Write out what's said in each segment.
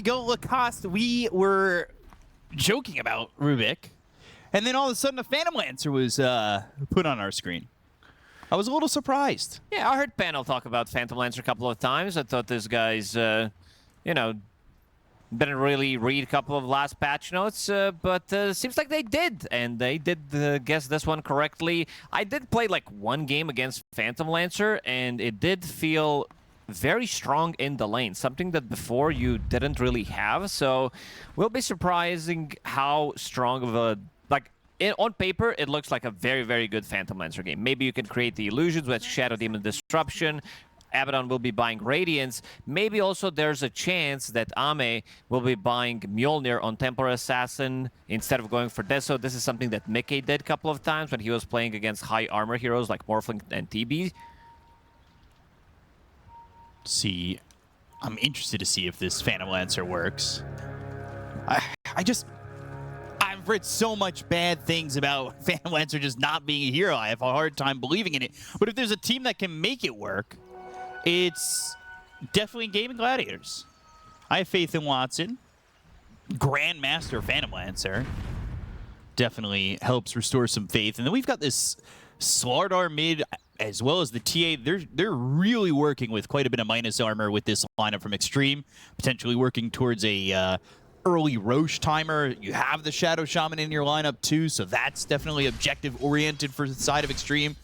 Go Lacoste, we were joking about Rubik, and then all of a sudden a Phantom Lancer was put on our screen. I was a little surprised. Yeah, I heard Panel talk about Phantom Lancer a couple of times. I thought this guy's, you know, didn't really read a couple of last patch notes, but seems like they did, and they did guess this one correctly. I did play like one game against Phantom Lancer, and it did feel very strong in the lane, something that before you didn't really have. So will be surprising how strong of a, like, on paper, it looks like a very, very good Phantom Lancer game. Maybe you can create the illusions with Shadow Demon Disruption. Abaddon will be buying Radiance. Maybe also there's a chance that Ame will be buying Mjolnir on Templar Assassin instead of going for Deso. This is something that Mickey did a couple of times when he was playing against high armor heroes like Morphling and TB. See, I'm interested to see if this Phantom Lancer works. I've read so much bad things about Phantom Lancer just not being a hero. I have a hard time believing in it. But if there's a team that can make it work, it's definitely Gaimin Gladiators. I have faith in Watson. Grandmaster Phantom Lancer definitely helps restore some faith. And then we've got this Slardar mid as well as the TA. They're really working with quite a bit of minus armor with this lineup from Xtreme, potentially working towards a early Roche timer. You have the Shadow Shaman in your lineup too, so that's definitely objective-oriented for the side of Xtreme.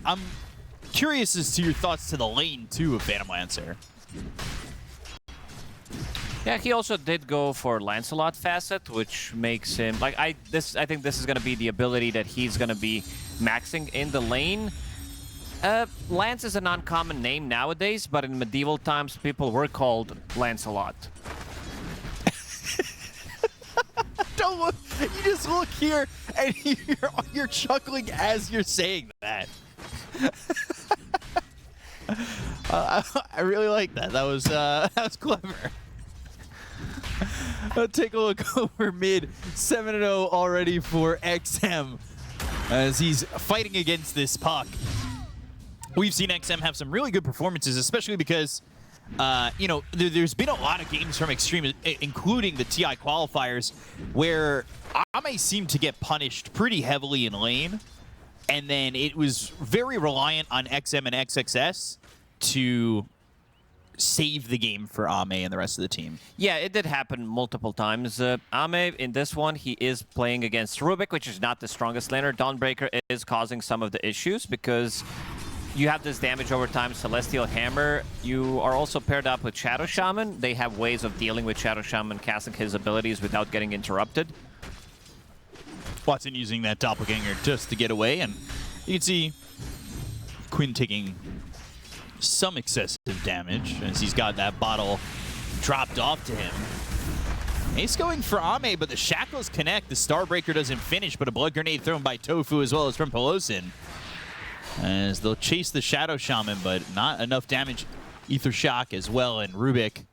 I'm curious as to your thoughts to the lane too of Phantom Lancer. Yeah, he also did go for Lancelot facet, which makes him like I think this is gonna be the ability that he's gonna be maxing in the lane. Lance is an uncommon name nowadays, but in medieval times people were called Lancelot. Don't look, you just look here and you're chuckling as you're saying that. I really like that. That was clever. Take a look over mid. 7-0 already for XM as he's fighting against this puck. We've seen XM have some really good performances, especially because you know, there's been a lot of games from Xtreme, including the TI qualifiers, where Ame seemed to get punished pretty heavily in lane, and then it was very reliant on XM and XXS to save the game for Ame and the rest of the team. Yeah, it did happen multiple times. Ame, in this one, he is playing against Rubik, which is not the strongest laner. Dawnbreaker is causing some of the issues because you have this damage over time, Celestial Hammer. You are also paired up with Shadow Shaman. They have ways of dealing with Shadow Shaman casting his abilities without getting interrupted. Watson using that doppelganger just to get away, and you can see Quinn taking some excessive damage as he's got that bottle dropped off to him. He's going for Ame, but the Shackles connect. The Starbreaker doesn't finish, but a Blood Grenade thrown by Tofu as well as from Pelosin, as they'll chase the Shadow Shaman, but not enough damage. Ether Shock as well, and Rubik.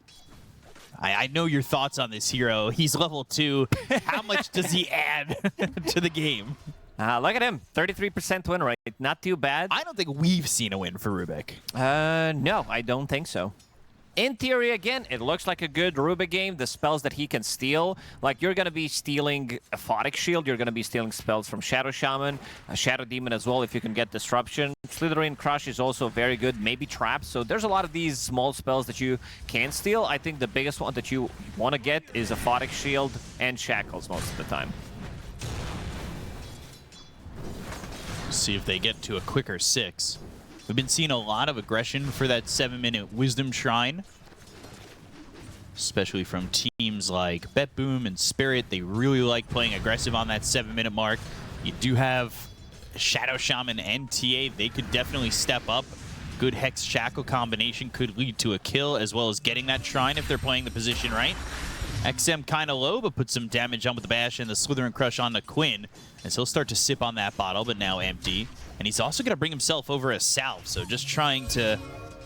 I know your thoughts on this hero. He's level 2. How much does he add to the game? Look at him, 33% win rate. Not too bad. I don't think we've seen a win for Rubik. No, I don't think so. In theory, again, it looks like a good Rubik game. The spells that he can steal, like you're going to be stealing a Photic Shield, you're going to be stealing spells from Shadow Shaman, a Shadow Demon as well if you can get Disruption. Slitherine Crush is also very good, maybe Traps. So there's a lot of these small spells that you can steal. I think the biggest one that you want to get is a Photic Shield and Shackles most of the time. See if they get to a quicker 6. We've been seeing a lot of aggression for that 7-minute Wisdom Shrine, especially from teams like BetBoom and Spirit. They really like playing aggressive on that 7-minute mark. You do have Shadow Shaman and TA. They could definitely step up. Good Hex Shackle combination could lead to a kill, as well as getting that Shrine if they're playing the position right. XM kind of low, but put some damage on with the Bash and the Slitherine Crush on the Quinn, as he'll start to sip on that bottle, but now empty. And he's also going to bring himself over a salve, so just trying to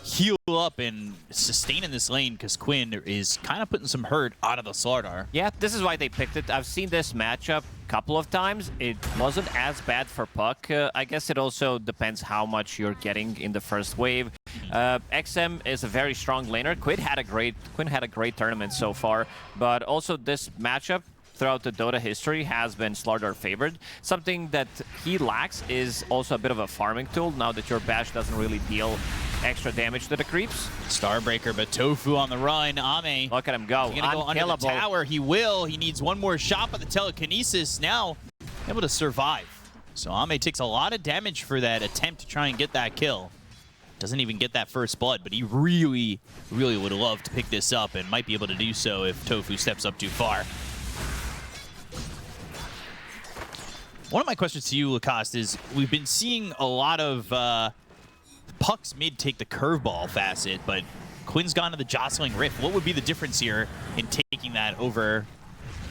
heal up and sustain in this lane because Quinn is kind of putting some hurt out of the Slardar. Yeah, this is why they picked it. I've seen this matchup a couple of times. It wasn't as bad for Puck. I guess it also depends how much you're getting in the first wave. XM is a very strong laner. Quinn had a great tournament so far, but also this matchup throughout the Dota history has been Slardar favored. Something that he lacks is also a bit of a farming tool now that your bash doesn't really deal extra damage to the creeps. Starbreaker, but Tofu on the run. Ame. Look at him go. He's gonna go under the tower. He will. He needs one more shot, but the telekinesis now able to survive. So Ame takes a lot of damage for that attempt to try and get that kill. Doesn't even get that first blood, but he really, really would love to pick this up and might be able to do so if Tofu steps up too far. One of my questions to you, Lacoste, is we've been seeing a lot of Puck's mid take the curveball facet, but Quinn's gone to the jostling rift. What would be the difference here in taking that over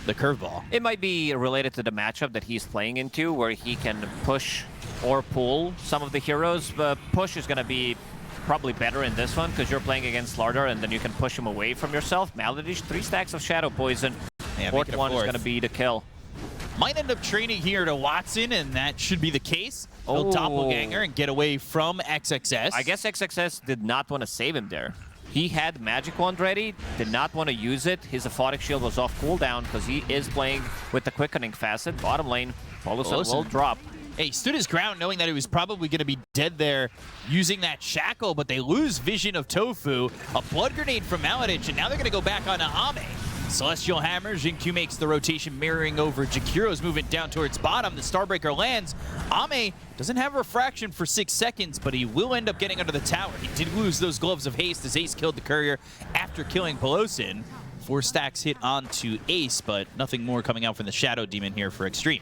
the curveball? It might be related to the matchup that he's playing into, where he can push or pull some of the heroes. But push is going to be probably better in this one because you're playing against Slardar, and then you can push him away from yourself. Maledish, 3 stacks of Shadow Poison. Yeah, Fourth one is going to be the kill. Might end up trading here to Watson, and that should be the case. He'll doppelganger and get away from XXS. I guess XXS did not want to save him there. He had Magic Wand ready, did not want to use it. His Aphotic Shield was off cooldown because he is playing with the Quickening facet. Bottom lane, Polosan will drop. Hey, he stood his ground knowing that he was probably going to be dead there using that shackle, but they lose vision of Tofu. A blood grenade from Maledic, and now they're going to go back on Ame. Celestial Hammer, Xingqiu makes the rotation mirroring over Jakiro's movement down towards bottom. The Starbreaker lands. Ame doesn't have Refraction for 6 seconds, but he will end up getting under the tower. He did lose those Gloves of Haste as Ace killed the Courier after killing Polosan. 4 stacks hit onto Ace, but nothing more coming out from the Shadow Demon here for Xtreme.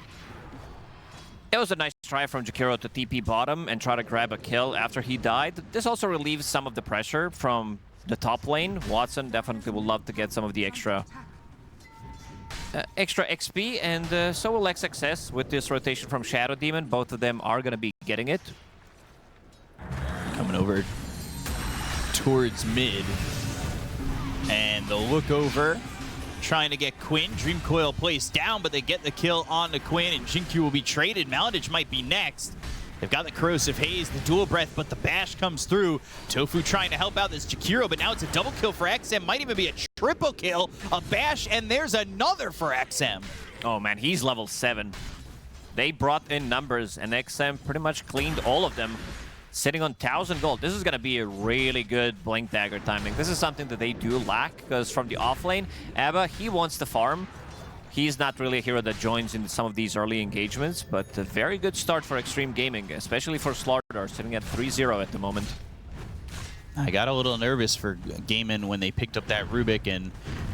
It was a nice try from Jakiro to TP bottom and try to grab a kill after he died. This also relieves some of the pressure from the top lane. Watson definitely would love to get some of the extra XP, and so will XXS with this rotation from Shadow Demon. Both of them are going to be getting it. Coming over towards mid, and the look over, trying to get Quinn. Dream Coil placed down, but they get the kill on the Quinn, and Xingqiu will be traded. Maledic might be next. They've got the Corrosive Haze, the Dual Breath, but the Bash comes through. Tofu trying to help out this Jakiro, but now it's a double kill for XM. Might even be a triple kill, a Bash, and there's another for XM. Oh man, he's level 7. They brought in numbers, and XM pretty much cleaned all of them, sitting on 1,000 gold. This is going to be a really good Blink Dagger timing. This is something that they do lack, because from the offlane, Abba, he wants to farm. He's not really a hero that joins in some of these early engagements, but a very good start for Xtreme Gaming, especially for Slardar, sitting at 3-0 at the moment. I got a little nervous for Gaimin when they picked up that Rubik, and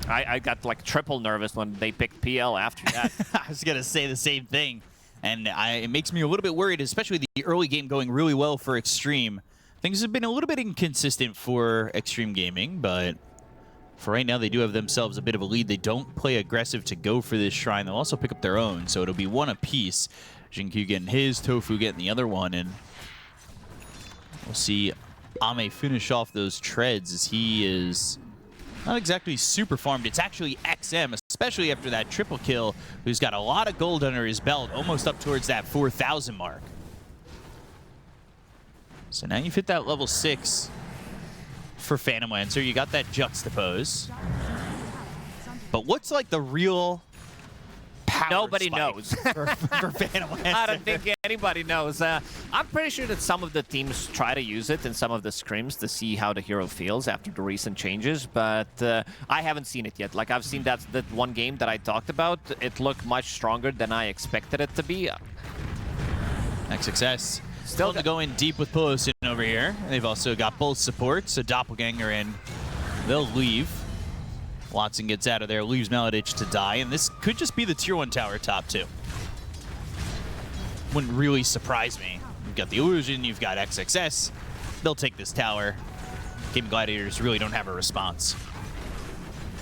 I got like triple nervous when they picked PL after that. I was going to say the same thing, and it makes me a little bit worried, especially the early game going really well for Xtreme. Things have been a little bit inconsistent for Xtreme Gaming, but for right now, they do have themselves a bit of a lead. They don't play aggressive to go for this shrine. They'll also pick up their own, so it'll be one apiece. Xingqiu getting his, Tofu getting the other one, and we'll see Ame finish off those treads as he is not exactly super farmed. It's actually XM, especially after that triple kill, who's got a lot of gold under his belt, almost up towards that 4,000 mark. So now you've hit that level 6. For Phantom Lancer, you got that juxtapose. But what's like the real power Nobody spike knows. for Phantom Lancer? I don't think anybody knows. I'm pretty sure that some of the teams try to use it in some of the scrims to see how the hero feels after the recent changes, but I haven't seen it yet. Like, I've seen that one game that I talked about. It looked much stronger than I expected it to be. XXS. Still to go in deep with Polosan over here. They've also got both supports, a Doppelganger, and they'll leave. Watson gets out of there, leaves Maledic to die, and this could just be the tier 1 tower top 2. Wouldn't really surprise me. You've got the Illusion, you've got XXS. They'll take this tower. Gaimin Gladiators really don't have a response.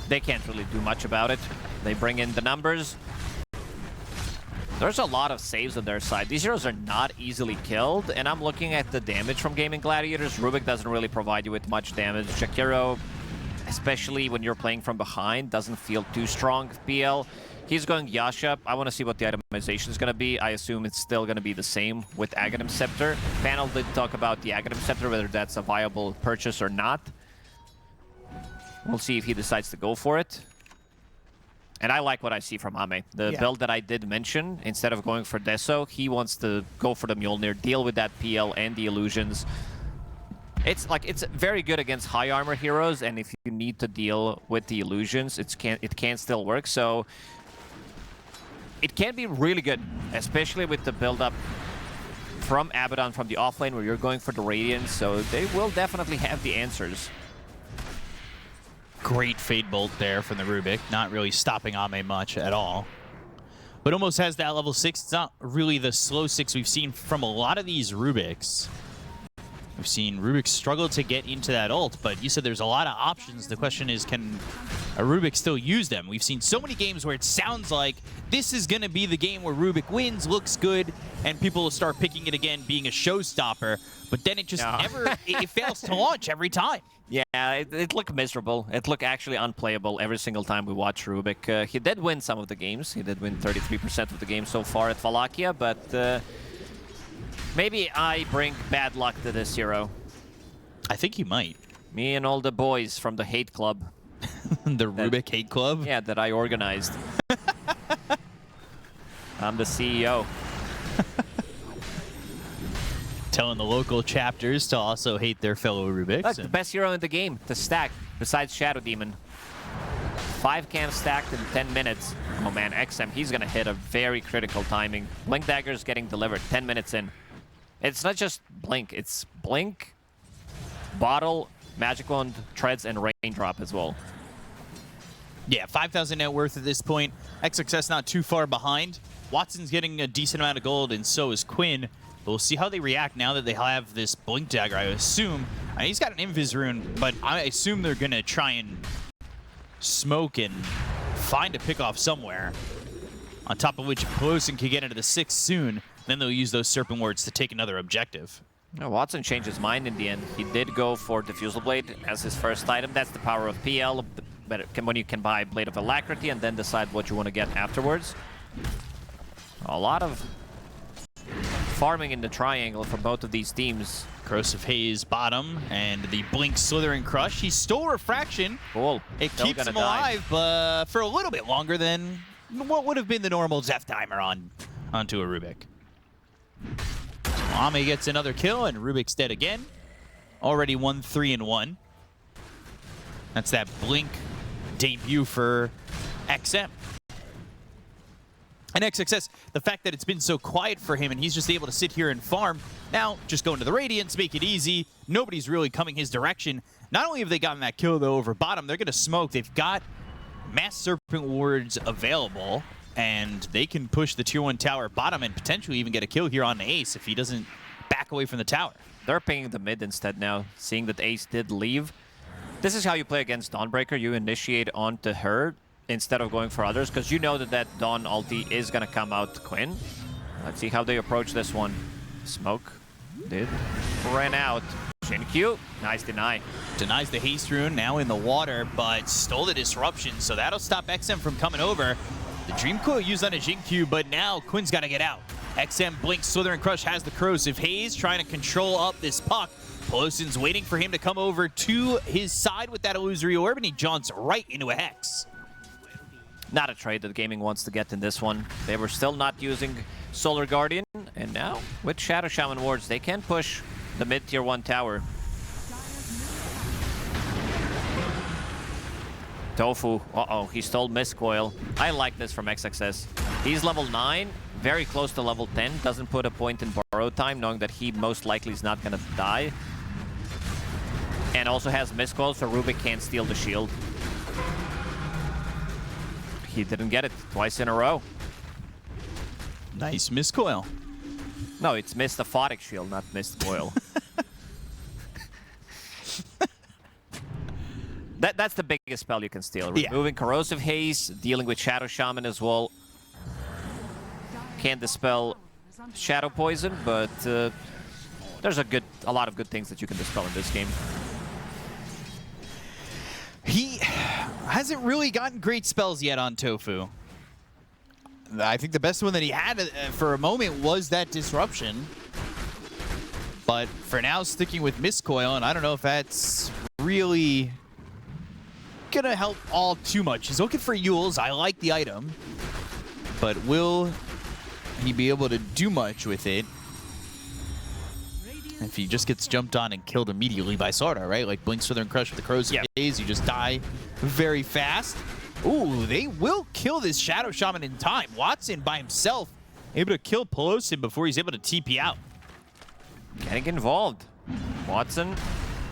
They can't really do much about it. They bring in the numbers. There's a lot of saves on their side. These heroes are not easily killed, and I'm looking at the damage from Gaimin Gladiators. Rubik doesn't really provide you with much damage. Shakiro, especially when you're playing from behind, doesn't feel too strong. PL, he's going Yasha. I want to see what the itemization is going to be. I assume it's still going to be the same with Aghanim Scepter. Panel did talk about the Aghanim Scepter, whether that's a viable purchase or not. We'll see if he decides to go for it. And I like what I see from Ame. The build that I did mention, instead of going for Deso, he wants to go for the Mjolnir, deal with that PL and the illusions. It's very good against high armor heroes, and if you need to deal with the illusions, it can still work. So it can be really good, especially with the build-up from Abaddon from the offlane where you're going for the Radiance. So they will definitely have the answers. Great Fade Bolt there from the Rubik. Not really stopping Ame much at all. But almost has that level 6. It's not really the slow 6 we've seen from a lot of these Rubiks. We've seen Rubik struggle to get into that ult, but you said there's a lot of options. The question is, can a Rubik still use them? We've seen so many games where it sounds like this is going to be the game where Rubik wins, looks good, and people will start picking it again, being a showstopper. But then it just never, it fails to launch every time. Yeah, it looked miserable. It looked actually unplayable every single time we watch Rubik. He did win some of the games. He did win 33% of the games so far at Wallachia, but maybe I bring bad luck to this hero. I think you might. Me and all the boys from the Hate Club. The Rubik Hate Club? Yeah, that I organized. I'm the CEO. Telling the local chapters to also hate their fellow Rubiks. Look, the best hero in the game to stack, besides Shadow Demon. 5 camps stacked in 10 minutes. Oh man, XM, he's gonna hit a very critical timing. Blink Dagger's getting delivered 10 minutes in. It's not just Blink, it's Blink, Bottle, Magic Wand, Treads, and Raindrop as well. Yeah, 5,000 net worth at this point. XXS not too far behind. Watson's getting a decent amount of gold, and so is Quinn. But we'll see how they react now that they have this Blink Dagger, I assume. He's got an Invis Rune, but I assume they're going to try and smoke and find a pick-off somewhere. On top of which, if Pelosin can get into the 6 soon, then they'll use those Serpent Wards to take another objective. Oh, Watson changed his mind in the end. He did go for Diffusal Blade as his first item. That's the power of PL, when you can buy Blade of Alacrity and then decide what you want to get afterwards. A lot of farming in the triangle for both of these teams. Corrosive Haze bottom, and the Blink Slithering Crush. He stole Refraction. Cool. It keeps him alive, but for a little bit longer than what would have been the normal Zeph timer onto a Rubik. So Ame gets another kill, and Rubik's dead again. Already 1-3-1. That's that Blink debut for XM. And XXS, the fact that it's been so quiet for him and he's just able to sit here and farm, now just go into the Radiance, make it easy. Nobody's really coming his direction. Not only have they gotten that kill, though, over bottom, they're going to smoke. They've got Mass Serpent Wards available, and they can push the Tier 1 tower bottom and potentially even get a kill here on the Ace if he doesn't back away from the tower. They're pinging the mid instead now, seeing that Ace did leave. This is how you play against Dawnbreaker. You initiate onto her instead of going for others, because you know that that Dawn ulti is going to come out Quinn. Let's see how they approach this one. Smoke ran out. Shin-Q, nice deny. Denies the haste rune, now in the water, but stole the disruption, so that'll stop XM from coming over. The Dream Coil used on a Jin-Q, but now Quinn's got to get out. XM Blink, Slither, and Crush has the Corrosive Haze, trying to control up this puck. Pelosin's waiting for him to come over to his side with that Illusory Orb, and he jaunts right into a Hex. Not a trade that Gaming wants to get in this one. They were still not using Solar Guardian, and now with Shadow Shaman Wards, they can push the mid-tier 1 tower. Tofu, he stole Mist Coil. I like this from XXS. He's level 9, very close to level 10, doesn't put a point in borrow time, knowing that he most likely is not going to die. And also has Mist Coil, so Rubik can't steal the shield. He didn't get it twice in a row. Nice Mist Coil. No, it's Mist Aphotic Shield, not Mist Coil. That's the biggest spell you can steal. Removing Corrosive Haze, dealing with Shadow Shaman as well. can't dispel Shadow Poison, but there's a lot of good things that you can dispel in this game. He hasn't really gotten great spells yet on Tofu. I think the best one that he had for a moment was that Disruption. But for now, sticking with Miscoil, and I don't know if that's really going to help all too much. He's looking for AVULUS. I like the item. But will he be able to do much with it if he just gets jumped on and killed immediately by Sardar, right? Like Blink, Slither, and Crush with the Corrosive Haze, you just die very fast. Ooh, they will kill this Shadow Shaman in time. Watson by himself able to kill Pelosin before he's able to TP out. Getting involved. Watson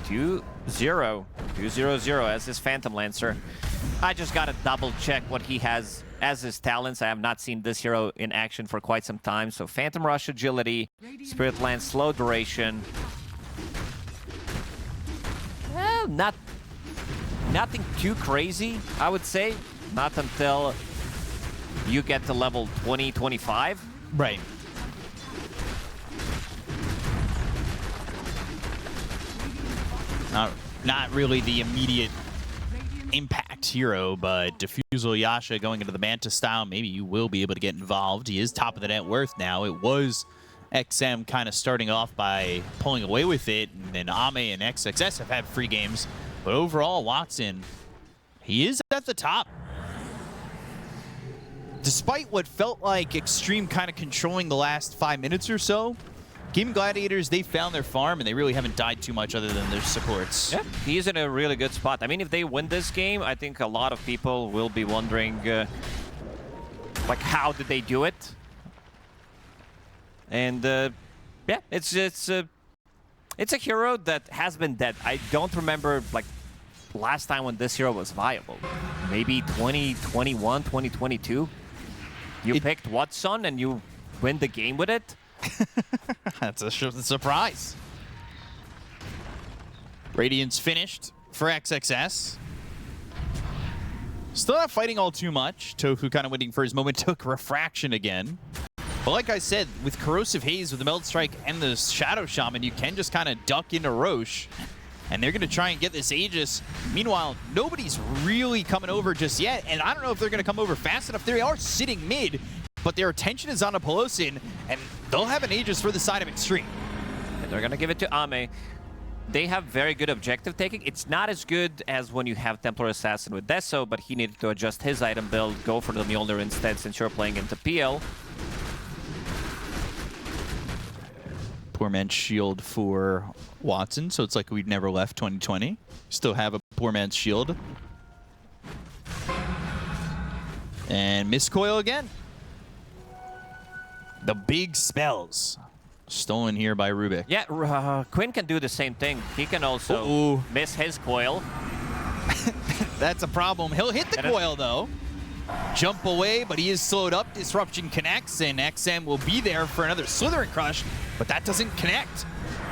2-0. 2-0-0 as his Phantom Lancer. I just gotta double check what he has as his talents. I have not seen this hero in action for quite some time. So Phantom Rush Agility, Spirit Lance Slow Duration. Well, nothing too crazy, I would say. Not until you get to level 20, 25. Right. Not really the immediate impact hero, but Diffusal Yasha going into the Manta style, maybe you will be able to get involved. He is top of the net worth now. It was XM kind of starting off by pulling away with it, and then Ame and XXS have had free games. But overall, Watson, he is at the top. Despite what felt like Xtreme kind of controlling the last 5 minutes or so, Gaimin Gladiators, they found their farm, and they really haven't died too much other than their supports. Yeah, he's in a really good spot. I mean, if they win this game, I think a lot of people will be wondering, like, how did they do it? And, yeah, it's a hero that has been dead. I don't remember, like, last time when this hero was viable. Maybe 2021, 2022? You picked Watson and you win the game with it? That's a surprise. Radiant's finished for XXS. Still not fighting all too much. Tofu kind of waiting for his moment. Took Refraction again. But like I said, with Corrosive Haze, with the Meld Strike, and the Shadow Shaman, you can just kind of duck into Roche. And they're going to try and get this Aegis. Meanwhile, nobody's really coming over just yet. And I don't know if they're going to come over fast enough. They are sitting mid, but their attention is on a Pelosin, and they'll have an Aegis for the side of Xtreme. And they're going to give it to Ame. They have very good objective taking. It's not as good as when you have Templar Assassin with Deso, but he needed to adjust his item build, go for the Mjolnir instead since you're playing into PL. Poor man's shield for Watson, so it's like we'd never left 2020. Still have a poor man's shield. And Miscoil again. The big spells stolen here by Rubik. Yeah, Quinn can do the same thing. He can also miss his coil. That's a problem. He'll hit the coil though. Jump away, but he is slowed up. Disruption connects, and XM will be there for another Slither and Crush, but that doesn't connect.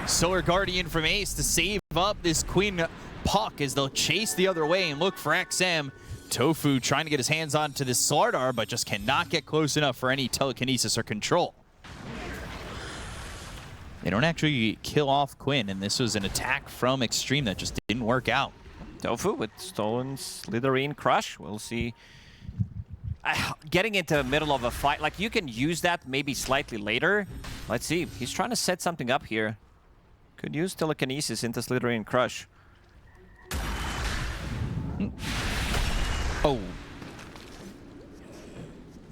Solar Guardian from Ace to save up this Queen Puck as they'll chase the other way and look for XM. Tofu trying to get his hands onto this Slardar, but just cannot get close enough for any telekinesis or control. They don't actually kill off Quinn, and this was an attack from Xtreme that just didn't work out. Tofu with stolen Slitherine Crush. We'll see. Getting into the middle of a fight, like you can use that maybe slightly later. Let's see. He's trying to set something up here. Could use telekinesis into Slitherine Crush. Oh.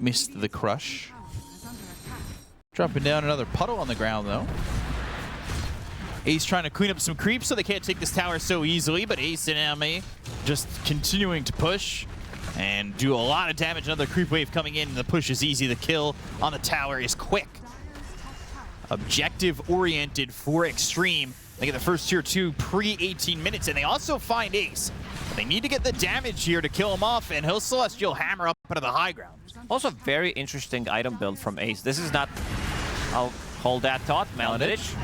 Missed the crush. Dropping down another puddle on the ground, though. Ace trying to clean up some creeps so they can't take this tower so easily, but Ace and Ame just continuing to push and do a lot of damage. Another creep wave coming in, and the push is easy. The kill on the tower is quick. Objective-oriented for Xtreme. They get the first tier 2 pre-18 minutes, and they also find Ace. They need to get the damage here to kill him off, and he'll Celestial Hammer up into the high ground. Also, very interesting item build from Ace. This is not... I'll hold that thought. Maladich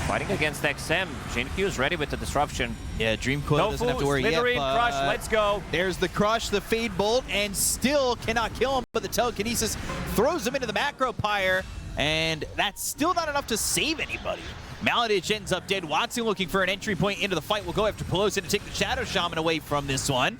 fighting against XM. Jinq is ready with the disruption. Yeah, Dream Coil doesn't have to worry yet. Crush, let's go. There's the Crush, the Fade Bolt, and still cannot kill him, but the telekinesis throws him into the macro pyre, and that's still not enough to save anybody. Maladich ends up dead. Watson looking for an entry point into the fight. Will go after Pelosi to take the Shadow Shaman away from this one.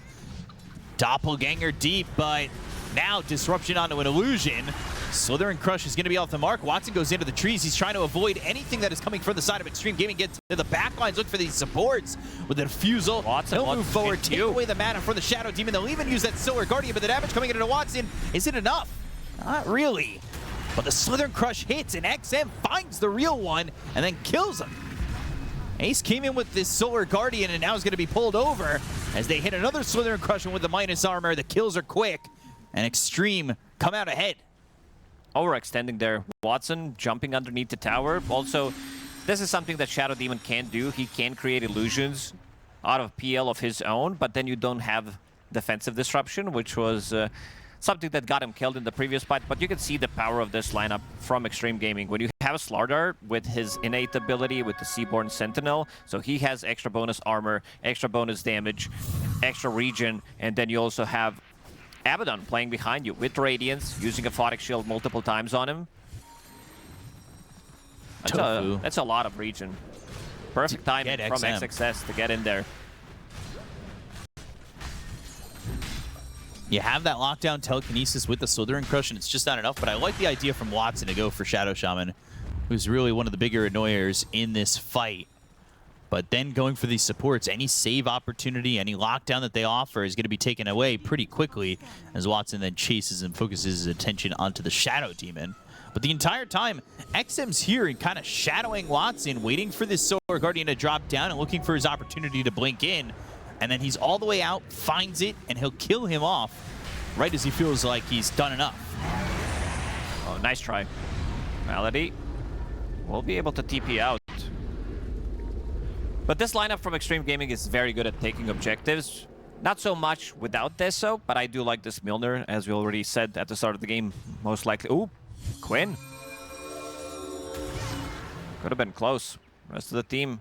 Doppelganger deep, but now disruption onto an illusion. Slither and Crush is going to be off the mark. Watson goes into the trees. He's trying to avoid anything that is coming from the side of Xtreme Gaming. Gets to the back lines, look for these supports with the refusal. He'll move forward, take away the mana from the Shadow Demon. They'll even use that Solar Guardian, but the damage coming into Watson isn't enough. Not really. But the Slither and Crush hits, and XM finds the real one and then kills him. Ace came in with this Solar Guardian and now is going to be pulled over as they hit another Slither and Crush with the minus armor. The kills are quick, and Xtreme come out ahead. Overextending there. Watson jumping underneath the tower. Also, this is something that Shadow Demon can't do. He can create illusions out of PL of his own, but then you don't have defensive disruption, which was something that got him killed in the previous fight. But you can see the power of this lineup from Xtreme Gaming. When you have Slardar with his innate ability with the Seaborn Sentinel, so he has extra bonus armor, extra bonus damage, extra regen, and then you also have Abaddon playing behind you with Radiance, using a Photic Shield multiple times on him. That's a lot of regen. Perfect timing from XXS to get in there. You have that lockdown telekinesis with the Slither and Crush, and it's just not enough, but I like the idea from Watson to go for Shadow Shaman, who's really one of the bigger annoyers in this fight. But then going for these supports, any save opportunity, any lockdown that they offer is going to be taken away pretty quickly as Watson then chases and focuses his attention onto the Shadow Demon. But the entire time, XM's here and kind of shadowing Watson, waiting for this Solar Guardian to drop down and looking for his opportunity to blink in. And then he's all the way out, finds it, and he'll kill him off right as he feels like he's done enough. Oh, nice try. Malady will be able to TP out. But this lineup from Xtreme Gaming is very good at taking objectives. Not so much without Deso, but I do like this Milner, as we already said at the start of the game. Most likely... Ooh, Quinn. Could have been close. Rest of the team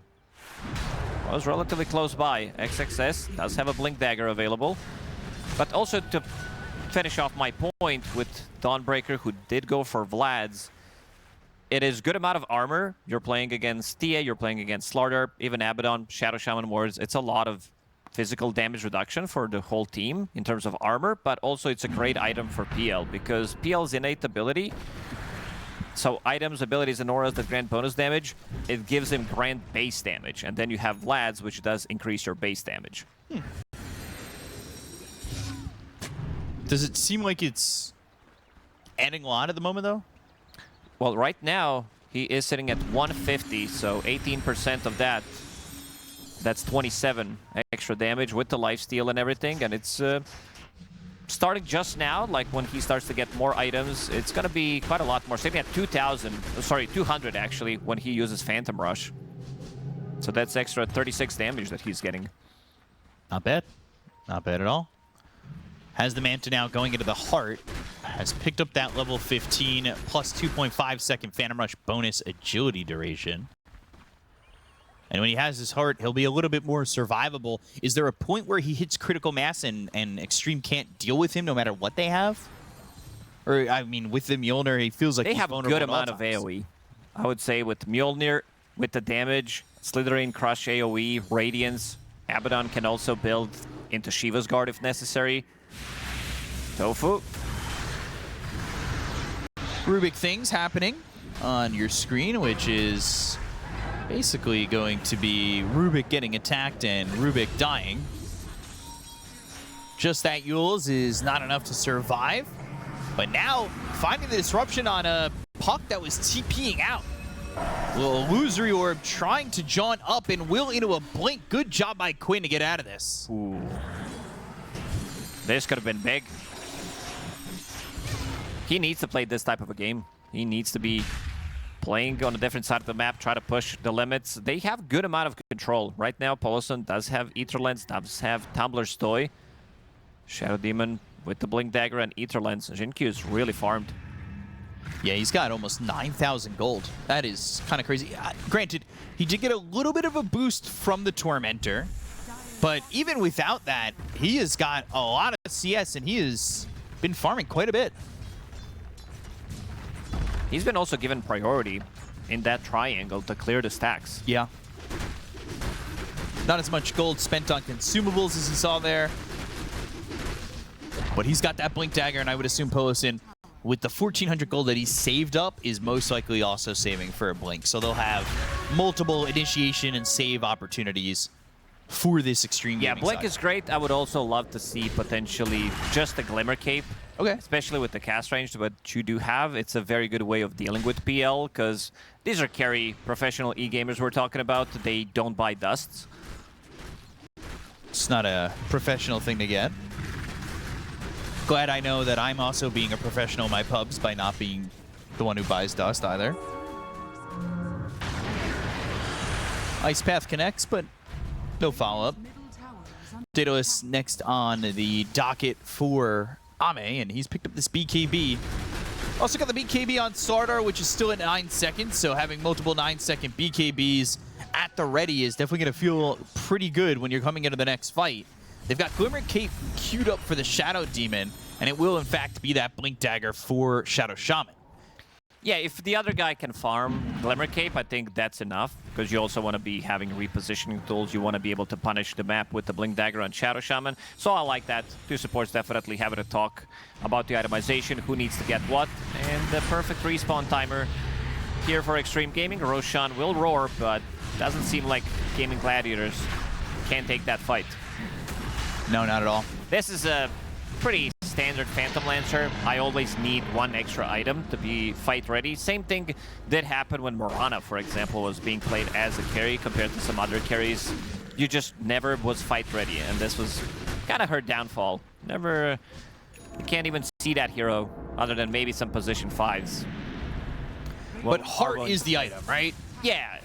was relatively close by. XXS does have a Blink Dagger available. But also to finish off my point with Dawnbreaker, who did go for Vlad's, it is good amount of armor. You're playing against Tia, you're playing against Slardar, even Abaddon, Shadow Shaman Wards. It's a lot of physical damage reduction for the whole team in terms of armor, but also it's a great item for PL because PL's innate ability, so items, abilities, and auras that grant bonus damage, it gives him grant base damage. And then you have Vlad's, which does increase your base damage. Does it seem like it's adding a lot at the moment, though? Well, right now, he is sitting at 150, so 18% of that. That's 27 extra damage with the lifesteal and everything, and it's starting just now. Like when he starts to get more items, it's gonna be quite a lot more. Sitting at 200 actually when he uses Phantom Rush. So that's extra 36 damage that he's getting. Not bad. Not bad at all. Has the Manta now going into the heart. Has picked up that level 15 plus 2.5 second Phantom Rush bonus agility duration. And when he has his heart, he'll be a little bit more survivable. Is there a point where he hits critical mass and Xtreme can't deal with him no matter what they have? Or, I mean, with the Mjolnir, he feels like they he's have a good amount of AoE. I would say with Mjolnir, with the damage, Slithering, Crush, AoE, Radiance, Abaddon can also build into Shiva's Guard if necessary. Tofu. Rubik things happening on your screen, which is basically going to be Rubik getting attacked and Rubik dying. Just that Yules is not enough to survive. But now, finding the disruption on a puck that was TPing out. Little illusory orb trying to jaunt up and will into a blink. Good job by Quinn to get out of this. Ooh. This could have been big. He needs to play this type of a game. He needs to be playing on a different side of the map, try to push the limits. They have good amount of control. Right now, Poloson does have Ether Lens, does have Tumbler's Toy. Shadow Demon with the Blink Dagger and Ether Lens. Jinkyu is really farmed. Yeah, he's got almost 9,000 gold. That is kind of crazy. Granted, he did get a little bit of a boost from the Tormentor, but even without that, he has got a lot of CS and he has been farming quite a bit. he's been also given priority in that triangle to clear the stacks. Yeah. Not as much gold spent on consumables as he saw there. But he's got that Blink Dagger, and I would assume Polosin, with the 1,400 gold that he saved up, is most likely also saving for a Blink. So they'll have multiple initiation and save opportunities for this Xtreme Gaming Yeah, Blink side. is great. I would also love to see potentially just a Glimmer Cape. Okay. Especially with the cast range that you do have. It's a very good way of dealing with PL, because these are carry professional e-gamers we're talking about. They don't buy dusts. It's not a professional thing to get. Glad I know that I'm also being a professional in my pubs by not being the one who buys dust either. Ice Path connects, but no follow-up. Daedalus next on the docket for Ame, and he's picked up this BKB. Also got the BKB on Sardar, which is still at 9 seconds, so having multiple 9-second BKBs at the ready is definitely going to feel pretty good when you're coming into the next fight. They've got Glimmer Cape queued up for the Shadow Demon, and it will, in fact, be that Blink Dagger for Shadow Shaman. Yeah, if the other guy can farm Glimmer Cape, I think that's enough, because you also want to be having repositioning tools. You want to be able to punish the map with the Blink Dagger on Shadow Shaman. So I like that. Two supports definitely having a talk about the itemization, who needs to get what, and the perfect respawn timer here for Xtreme Gaming. Roshan will roar, but doesn't seem like Gaimin Gladiators can take that fight. No, not at all. This is a pretty standard Phantom Lancer. I always need one extra item to be fight ready. Same thing did happen when Morana, for example, was being played as a carry compared to some other carries. You just never was fight ready, and this was kind of her downfall. Never, you can't even see that hero other than maybe some position 5s. But Heart is the item, right? Yeah.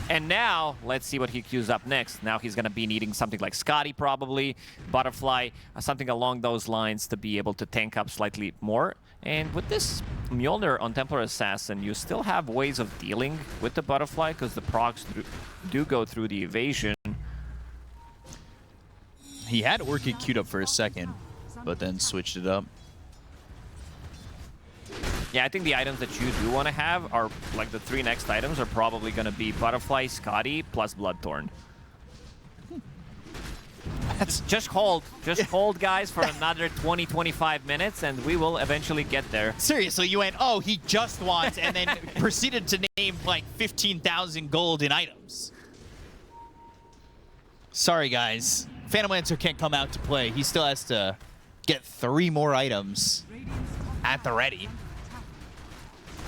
And now, let's see what he queues up next. Now he's going to be needing something like Scotty, probably, Butterfly, something along those lines to be able to tank up slightly more. And with this Mjolnir on Templar Assassin, you still have ways of dealing with the Butterfly, because the procs do go through the evasion. He had Orchid queued up for a second, but then switched it up. Yeah, I think the items that you do want to have are, like the 3 next items are probably going to be Butterfly, Scotty, plus Bloodthorn. That's just hold, guys, for another 20-25 minutes, and we will eventually get there. Seriously, you went, oh, he just wants, and then proceeded to name like 15,000 gold in items. Sorry, guys. Phantom Lancer can't come out to play. He still has to get 3 more items at the ready.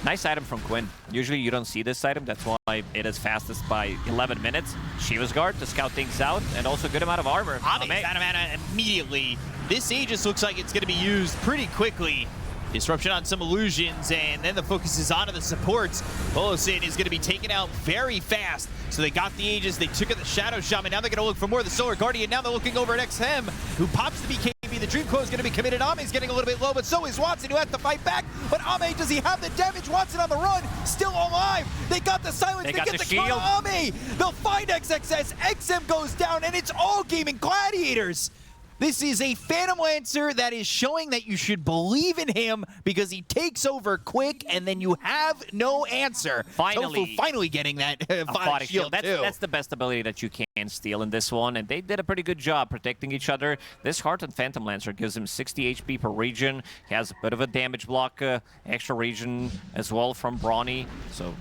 Nice item from Quinn. Usually you don't see this item. That's why it is fastest by 11 minutes. Shiva's Guard to scout things out, and also good amount of armor. Ame's out of mana immediately. This Aegis looks like it's going to be used pretty quickly. Disruption on some illusions, and then the focus is onto the supports. Polosin is going to be taken out very fast. So they got the Aegis, they took out the Shadow Shaman, now they're going to look for more of the Solar Guardian. Now they're looking over at XM, who pops the BKB. The Dream Coil is going to be committed. Ame's getting a little bit low, but so is Watson, who has to fight back. But Ame, does he have the damage? Watson on the run, still alive. They got the silence, they get the shield. Ame, they'll find XXS. XM goes down, and it's all Gaimin Gladiators. This is a Phantom Lancer that is showing that you should believe in him, because he takes over quick, and then you have no answer. Finally, Finally getting that Photic shield that's the best ability that you can steal in this one, and they did a pretty good job protecting each other. This Heart and Phantom Lancer gives him 60 HP per region. He has a bit of a damage block, extra region as well from Brawny, so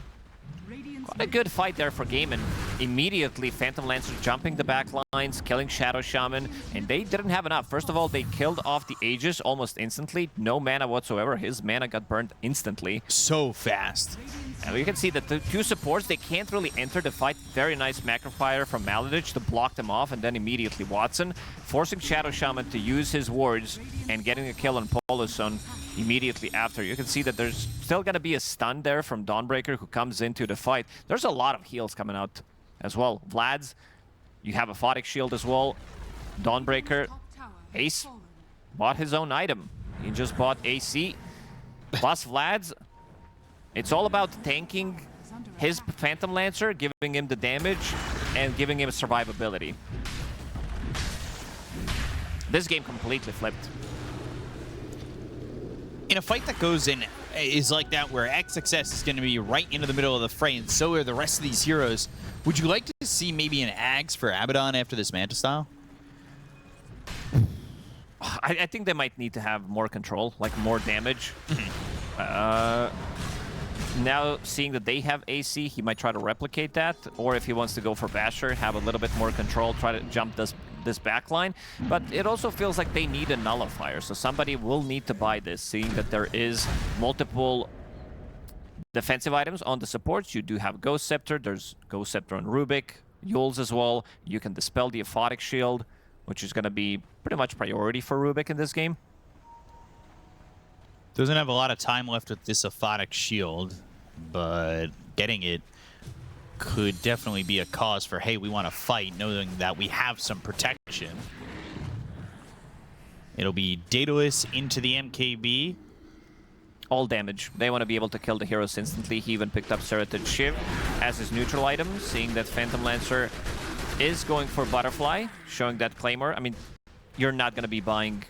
quite a good fight there for Gaimin. Immediately, Phantom Lancer jumping the back lines, killing Shadow Shaman, and they didn't have enough. First of all, they killed off the Aegis almost instantly. No mana whatsoever. His mana got burned instantly. So fast. And you can see that the 2 supports, they can't really enter the fight. Very nice macro fire from Maladich to block them off, and then immediately Watson forcing Shadow Shaman to use his wards and getting a kill on Polosin immediately after. You can see that there's still going to be a stun there from Dawnbreaker, who comes into the fight. There's a lot of heals coming out as well. Vlad's, you have a Photic shield as well. Dawnbreaker, Ace bought his own item. He just bought AC. Plus Vlad's, it's all about tanking his Phantom Lancer, giving him the damage and giving him survivability. This game completely flipped. In a fight that goes in is like that, where XXS is going to be right into the middle of the fray, and so are the rest of these heroes. Would you like to see maybe an Ags for Abaddon after this Manta style? I think they might need to have more control, like more damage. Now, seeing that they have AC, he might try to replicate that, or if he wants to go for Basher, have a little bit more control, try to jump this back line. But it also feels like they need a nullifier, so somebody will need to buy this, seeing that there is multiple defensive items on the supports. You do have Ghost Scepter, there's Ghost Scepter on Rubik, Yules as well. You can dispel the Aphotic Shield, which is going to be pretty much priority for Rubik in this game. Doesn't have a lot of time left with this Aphotic Shield, but getting it could definitely be a cause for, hey, we want to fight, knowing that we have some protection. It'll be Daedalus into the MKB. All damage. They want to be able to kill the heroes instantly. He even picked up Serrated Shiv as his neutral item, seeing that Phantom Lancer is going for Butterfly, showing that Claymore. I mean, you're not going to be buying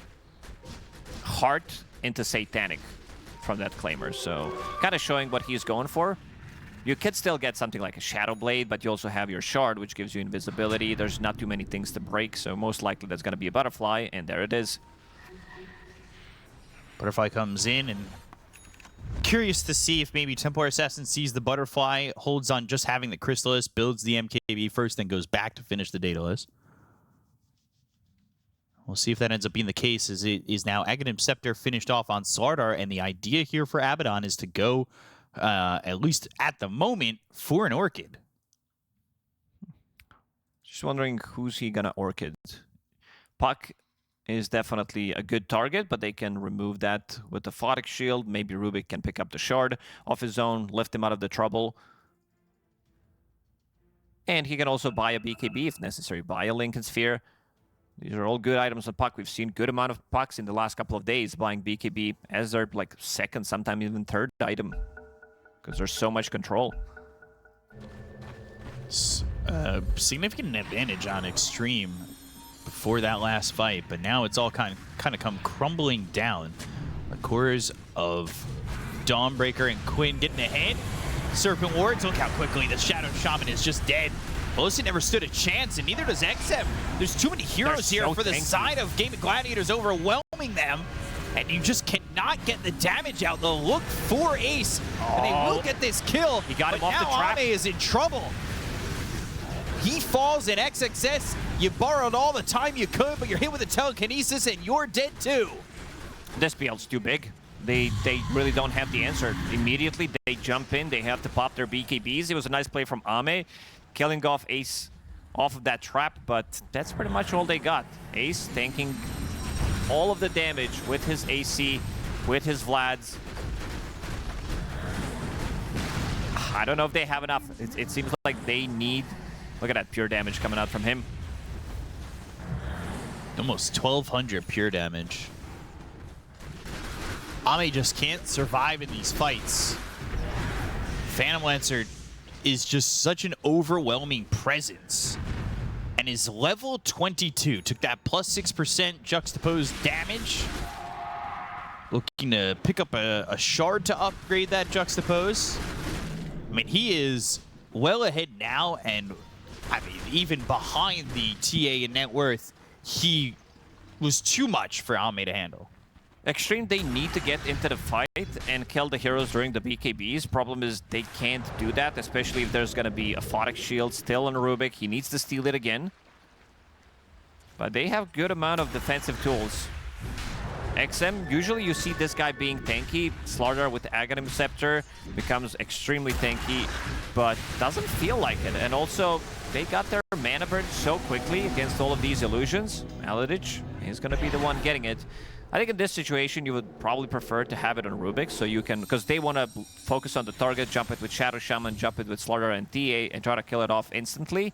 Heart into Satanic from that Claymore, so kind of showing what he's going for. You could still get something like a Shadow Blade, but you also have your Shard, which gives you invisibility. There's not too many things to break, so most likely that's going to be a Butterfly, and there it is. Butterfly comes in, and curious to see if maybe Templar Assassin sees the Butterfly, holds on just having the Chrysalis, builds the MKB first, then goes back to finish the Daedalus. We'll see if that ends up being the case, as it is now Aghanim Scepter finished off on Slardar, and the idea here for Abaddon is to go, at least at the moment, for an Orchid. Just wondering who's he gonna Orchid. Puck is definitely a good target, but they can remove that with the Aphotic Shield. Maybe Rubik can pick up the Shard off his own, lift him out of the trouble. And he can also buy a BKB if necessary, buy a Lincoln Sphere. These are all good items on Puck. We've seen good amount of Pucks in the last couple of days buying BKB as their like second, sometimes even third item, because there's so much control. Significant advantage on Xtreme before that last fight, but now it's all kind of come crumbling down. The cores of Dawnbreaker and Quinn getting ahead. Serpent Wards, look how quickly the Shadow Shaman is just dead. Bolosin never stood a chance, and neither does XM. There's too many heroes here for the side of Gaimin Gladiators overwhelming them, and you just cannot get the damage out. They'll look for Ace, and they will get this kill. He got him off the trap. Ame is in trouble. He falls in XXS. You borrowed all the time you could, but you're hit with a telekinesis, and you're dead too. This BL's too big. They really don't have the answer. Immediately, they jump in. They have to pop their BKBs. It was a nice play from Ame, killing off Ace off of that trap, but that's pretty much all they got. Ace tanking all of the damage with his AC, with his Vlads. I don't know if they have enough. It seems like they need... Look at that pure damage coming out from him. Almost 1,200 pure damage. Ame just can't survive in these fights. Phantom Lancer is just such an overwhelming presence. And is level 22. Took that plus 6% juxtaposed damage. Looking to pick up a shard to upgrade that juxtapose. I mean, he is well ahead now, and I mean, even behind the TA in net worth, he was too much for Ame to handle. Xtreme, they need to get into the fight and kill the heroes during the BKBs. Problem is they can't do that, especially if there's going to be a Aphotic Shield still on Rubik. He needs to steal it again. But they have good amount of defensive tools. XM, usually you see this guy being tanky. Slardar with Aghanim Scepter becomes extremely tanky, but doesn't feel like it. And also, they got their mana burn so quickly against all of these illusions. Maladich is going to be the one getting it. I think in this situation, you would probably prefer to have it on Rubik, so you can, because they want to focus on the target, jump it with Shadow Shaman, jump it with Slardar and TA, and try to kill it off instantly.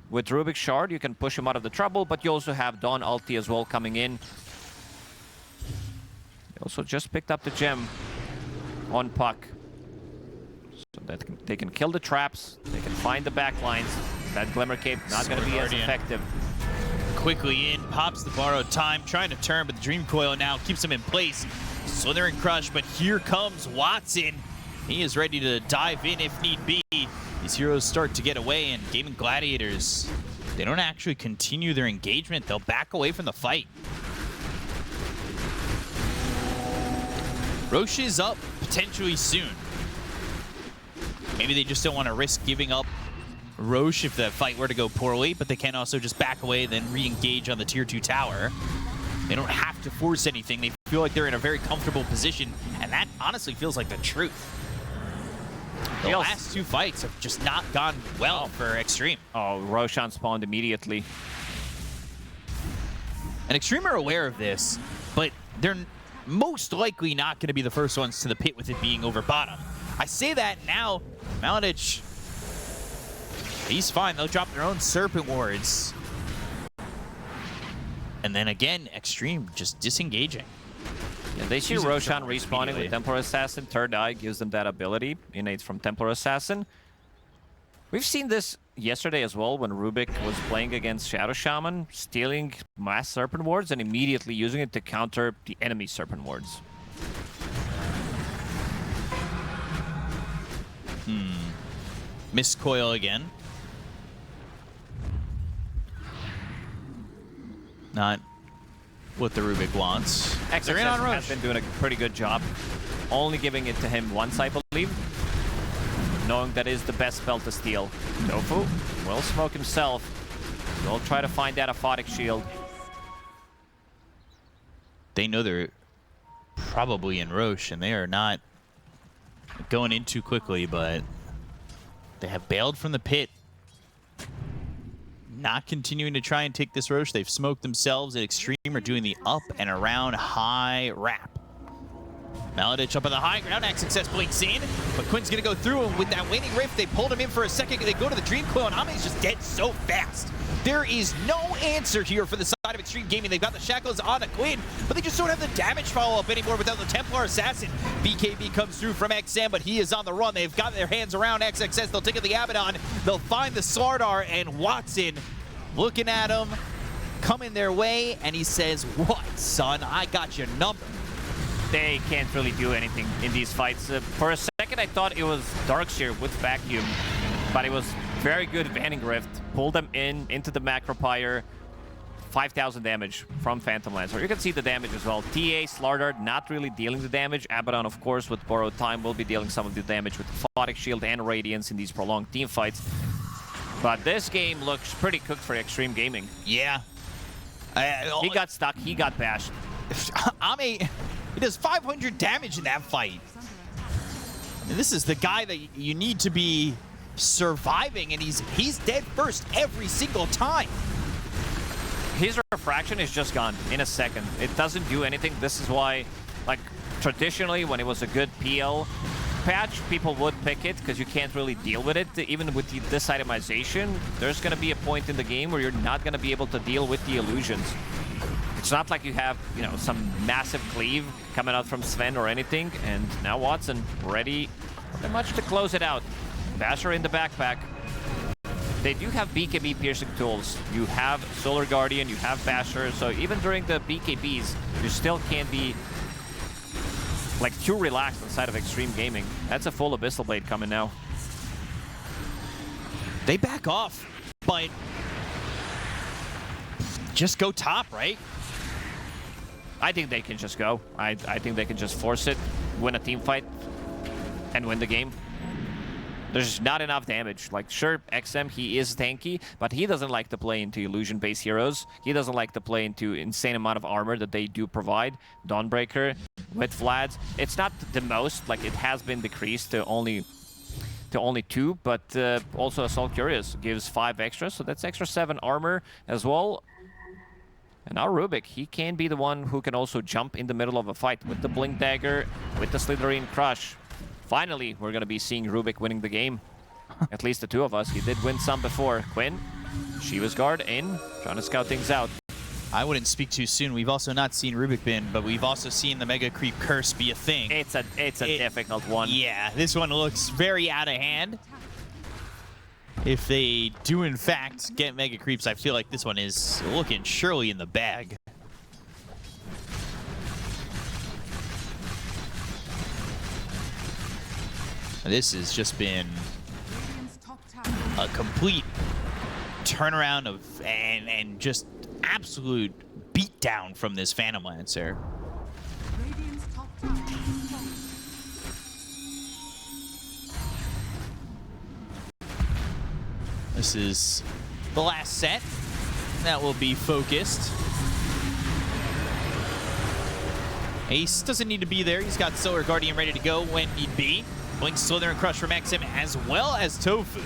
With Rubik's Shard, you can push him out of the trouble, but you also have Dawn ulti as well coming in. They also just picked up the gem on Puck, so that they can kill the traps, they can find the backlines. That Glimmer Cape not going to be as effective. Quickly in, pops the borrowed time, trying to turn, but the Dream Coil now keeps him in place. Slithering Crush, but here comes Watson. He is ready to dive in if need be. These heroes start to get away, and Gaimin Gladiators, they don't actually continue their engagement. They'll back away from the fight. Roche is up potentially soon. Maybe they just don't want to risk giving up Roche if the fight were to go poorly, but they can also just back away, then re-engage on the tier 2 tower. They don't have to force anything. They feel like they're in a very comfortable position, and that honestly feels like the truth. The last 2 fights have just not gone well for Xtreme. Oh, Roshan spawned immediately. And Xtreme are aware of this, but they're most likely not going to be the first ones to the pit with it being over bottom. I say that now, Maladich, he's fine. They'll drop their own Serpent Wards. And then again, Xtreme just disengaging. Yeah, they see Roshan respawning with Templar Assassin. Third Eye gives them that ability, innate from Templar Assassin. We've seen this yesterday as well when Rubik was playing against Shadow Shaman, stealing mass Serpent Wards and immediately using it to counter the enemy Serpent Wards. Missed coil again. Not what the Rubik wants. They're in on Roche. Has been doing a pretty good job. Only giving it to him once, I believe. Knowing that is the best spell to steal. Tofu will smoke himself. He'll try to find that aphotic shield. They know they're probably in Roche, and they are not going in too quickly, but they have bailed from the pit. Not continuing to try and take this Roche. They've smoked themselves at Xtreme, are doing the up and around high wrap. Maladich up on the high ground, success blinks in, but Quinn's gonna go through him with that waning rift. They pulled him in for a second, they go to the Dream Coil, and Ame's just dead so fast. There is no answer here for the side of Xtreme Gaming. They've got the shackles on a Quinn, but they just don't have the damage follow-up anymore without the Templar Assassin. BKB comes through from XM, but he is on the run. They've got their hands around XXS. They'll take it the Abaddon. They'll find the Slardar, and Watson looking at him, coming their way, and he says, "What, son? I got your number." They can't really do anything in these fights. For a second, I thought it was Darkseer with Vacuum, but it was very good Vanning Rift. Pulled them into the Macropyre. 5,000 damage from Phantom Lancer. You can see the damage as well. TA, Slardar, not really dealing the damage. Abaddon, of course, with Borrowed Time, will be dealing some of the damage with Aphotic Shield and Radiance in these prolonged team fights. But this game looks pretty cooked for Xtreme Gaming. Yeah. He got stuck. He got bashed. Ame, he does 500 damage in that fight. And this is the guy that you need to be surviving, and he's dead first every single time. His refraction is just gone in a second. It doesn't do anything. This is why, like, traditionally, when it was a good PL patch, people would pick it because you can't really deal with it. Even with this itemization, there's going to be a point in the game where you're not going to be able to deal with the illusions. It's not like you have, you know, some massive cleave coming out from Sven or anything. And now Watson ready pretty much to close it out. Basher in the backpack. They do have BKB piercing tools. You have Solar Guardian, you have Basher, so even during the BKBs, you still can't be like too relaxed inside of Xtreme Gaming. That's a full Abyssal Blade coming now. They back off, but just go top, right? I think they can just go. I think they can just force it, win a team fight, and win the game. There's not enough damage. Like, sure, XM, he is tanky, but he doesn't like to play into illusion-based heroes. He doesn't like to play into insane amount of armor that they do provide. Dawnbreaker with Vlads. It's not the most, like, it has been decreased to only 2, but also Assault Curious gives 5 extra, so that's extra 7 armor as well. And now Rubik, he can be the one who can also jump in the middle of a fight with the Blink Dagger, with the Slytherin Crush. Finally, we're going to be seeing Rubik winning the game. At least the two of us. He did win some before. Quinn, Shiva's Guard in, trying to scout things out. I wouldn't speak too soon. We've also not seen Rubik bin, but we've also seen the Mega Creep Curse be a thing. It's a difficult one. Yeah, this one looks very out of hand. If they do, in fact, get Mega Creeps, I feel like this one is looking surely in the bag. This has just been a complete turnaround of and just absolute beatdown from this Phantom Lancer. This is the last set that will be focused. Ace doesn't need to be there. He's got Solar Guardian ready to go when need be. Blink, Slither, and Crush from XM as well as Tofu.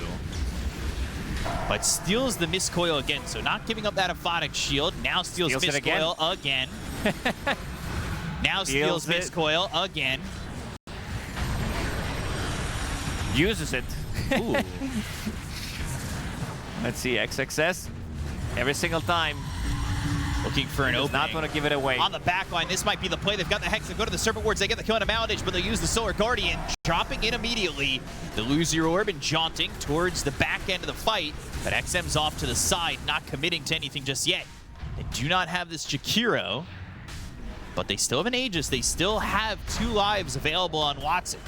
But steals the Miscoil again, so not giving up that Aphotic Shield. Now steals Miscoil again. Now steals Miscoil again. Uses it. Ooh. Let's see, XXS. Every single time. Looking for an opening. Not going to give it away. On the back line, this might be the play. They've got the Hex to go to the Serpent Wards. They get the kill on a Maladage, but they use the Solar Guardian, dropping in immediately. They lose your orb and jaunting towards the back end of the fight, but XM's off to the side, not committing to anything just yet. They do not have this Jakiro, but they still have an Aegis. They still have 2 lives available on Watson.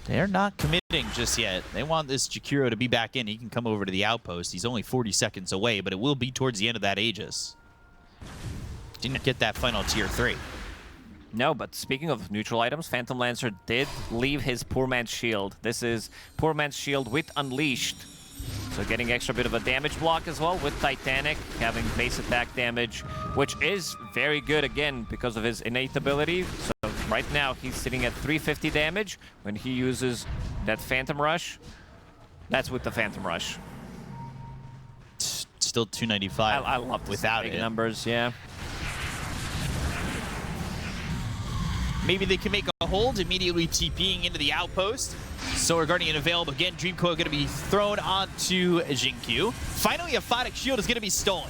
They're not committing just yet. They want this Jakiro to be back in. He can come over to the outpost. He's only 40 seconds away, but it will be towards the end of that Aegis. Didn't get that final tier 3. No, but speaking of neutral items, Phantom Lancer did leave his Poor Man's Shield. This is Poor Man's Shield with Unleashed. So getting extra bit of a damage block as well with Titanic, having base attack damage, which is very good again because of his innate ability. So right now he's sitting at 350 damage when he uses that Phantom Rush. That's with the Phantom Rush. Still 295. I love without big it. numbers, yeah. Maybe they can make a hold, immediately TPing into the outpost. Solar Guardian available again. Dream Coil going to be thrown onto Jinkyu. Finally, a Aphotic Shield is going to be stolen.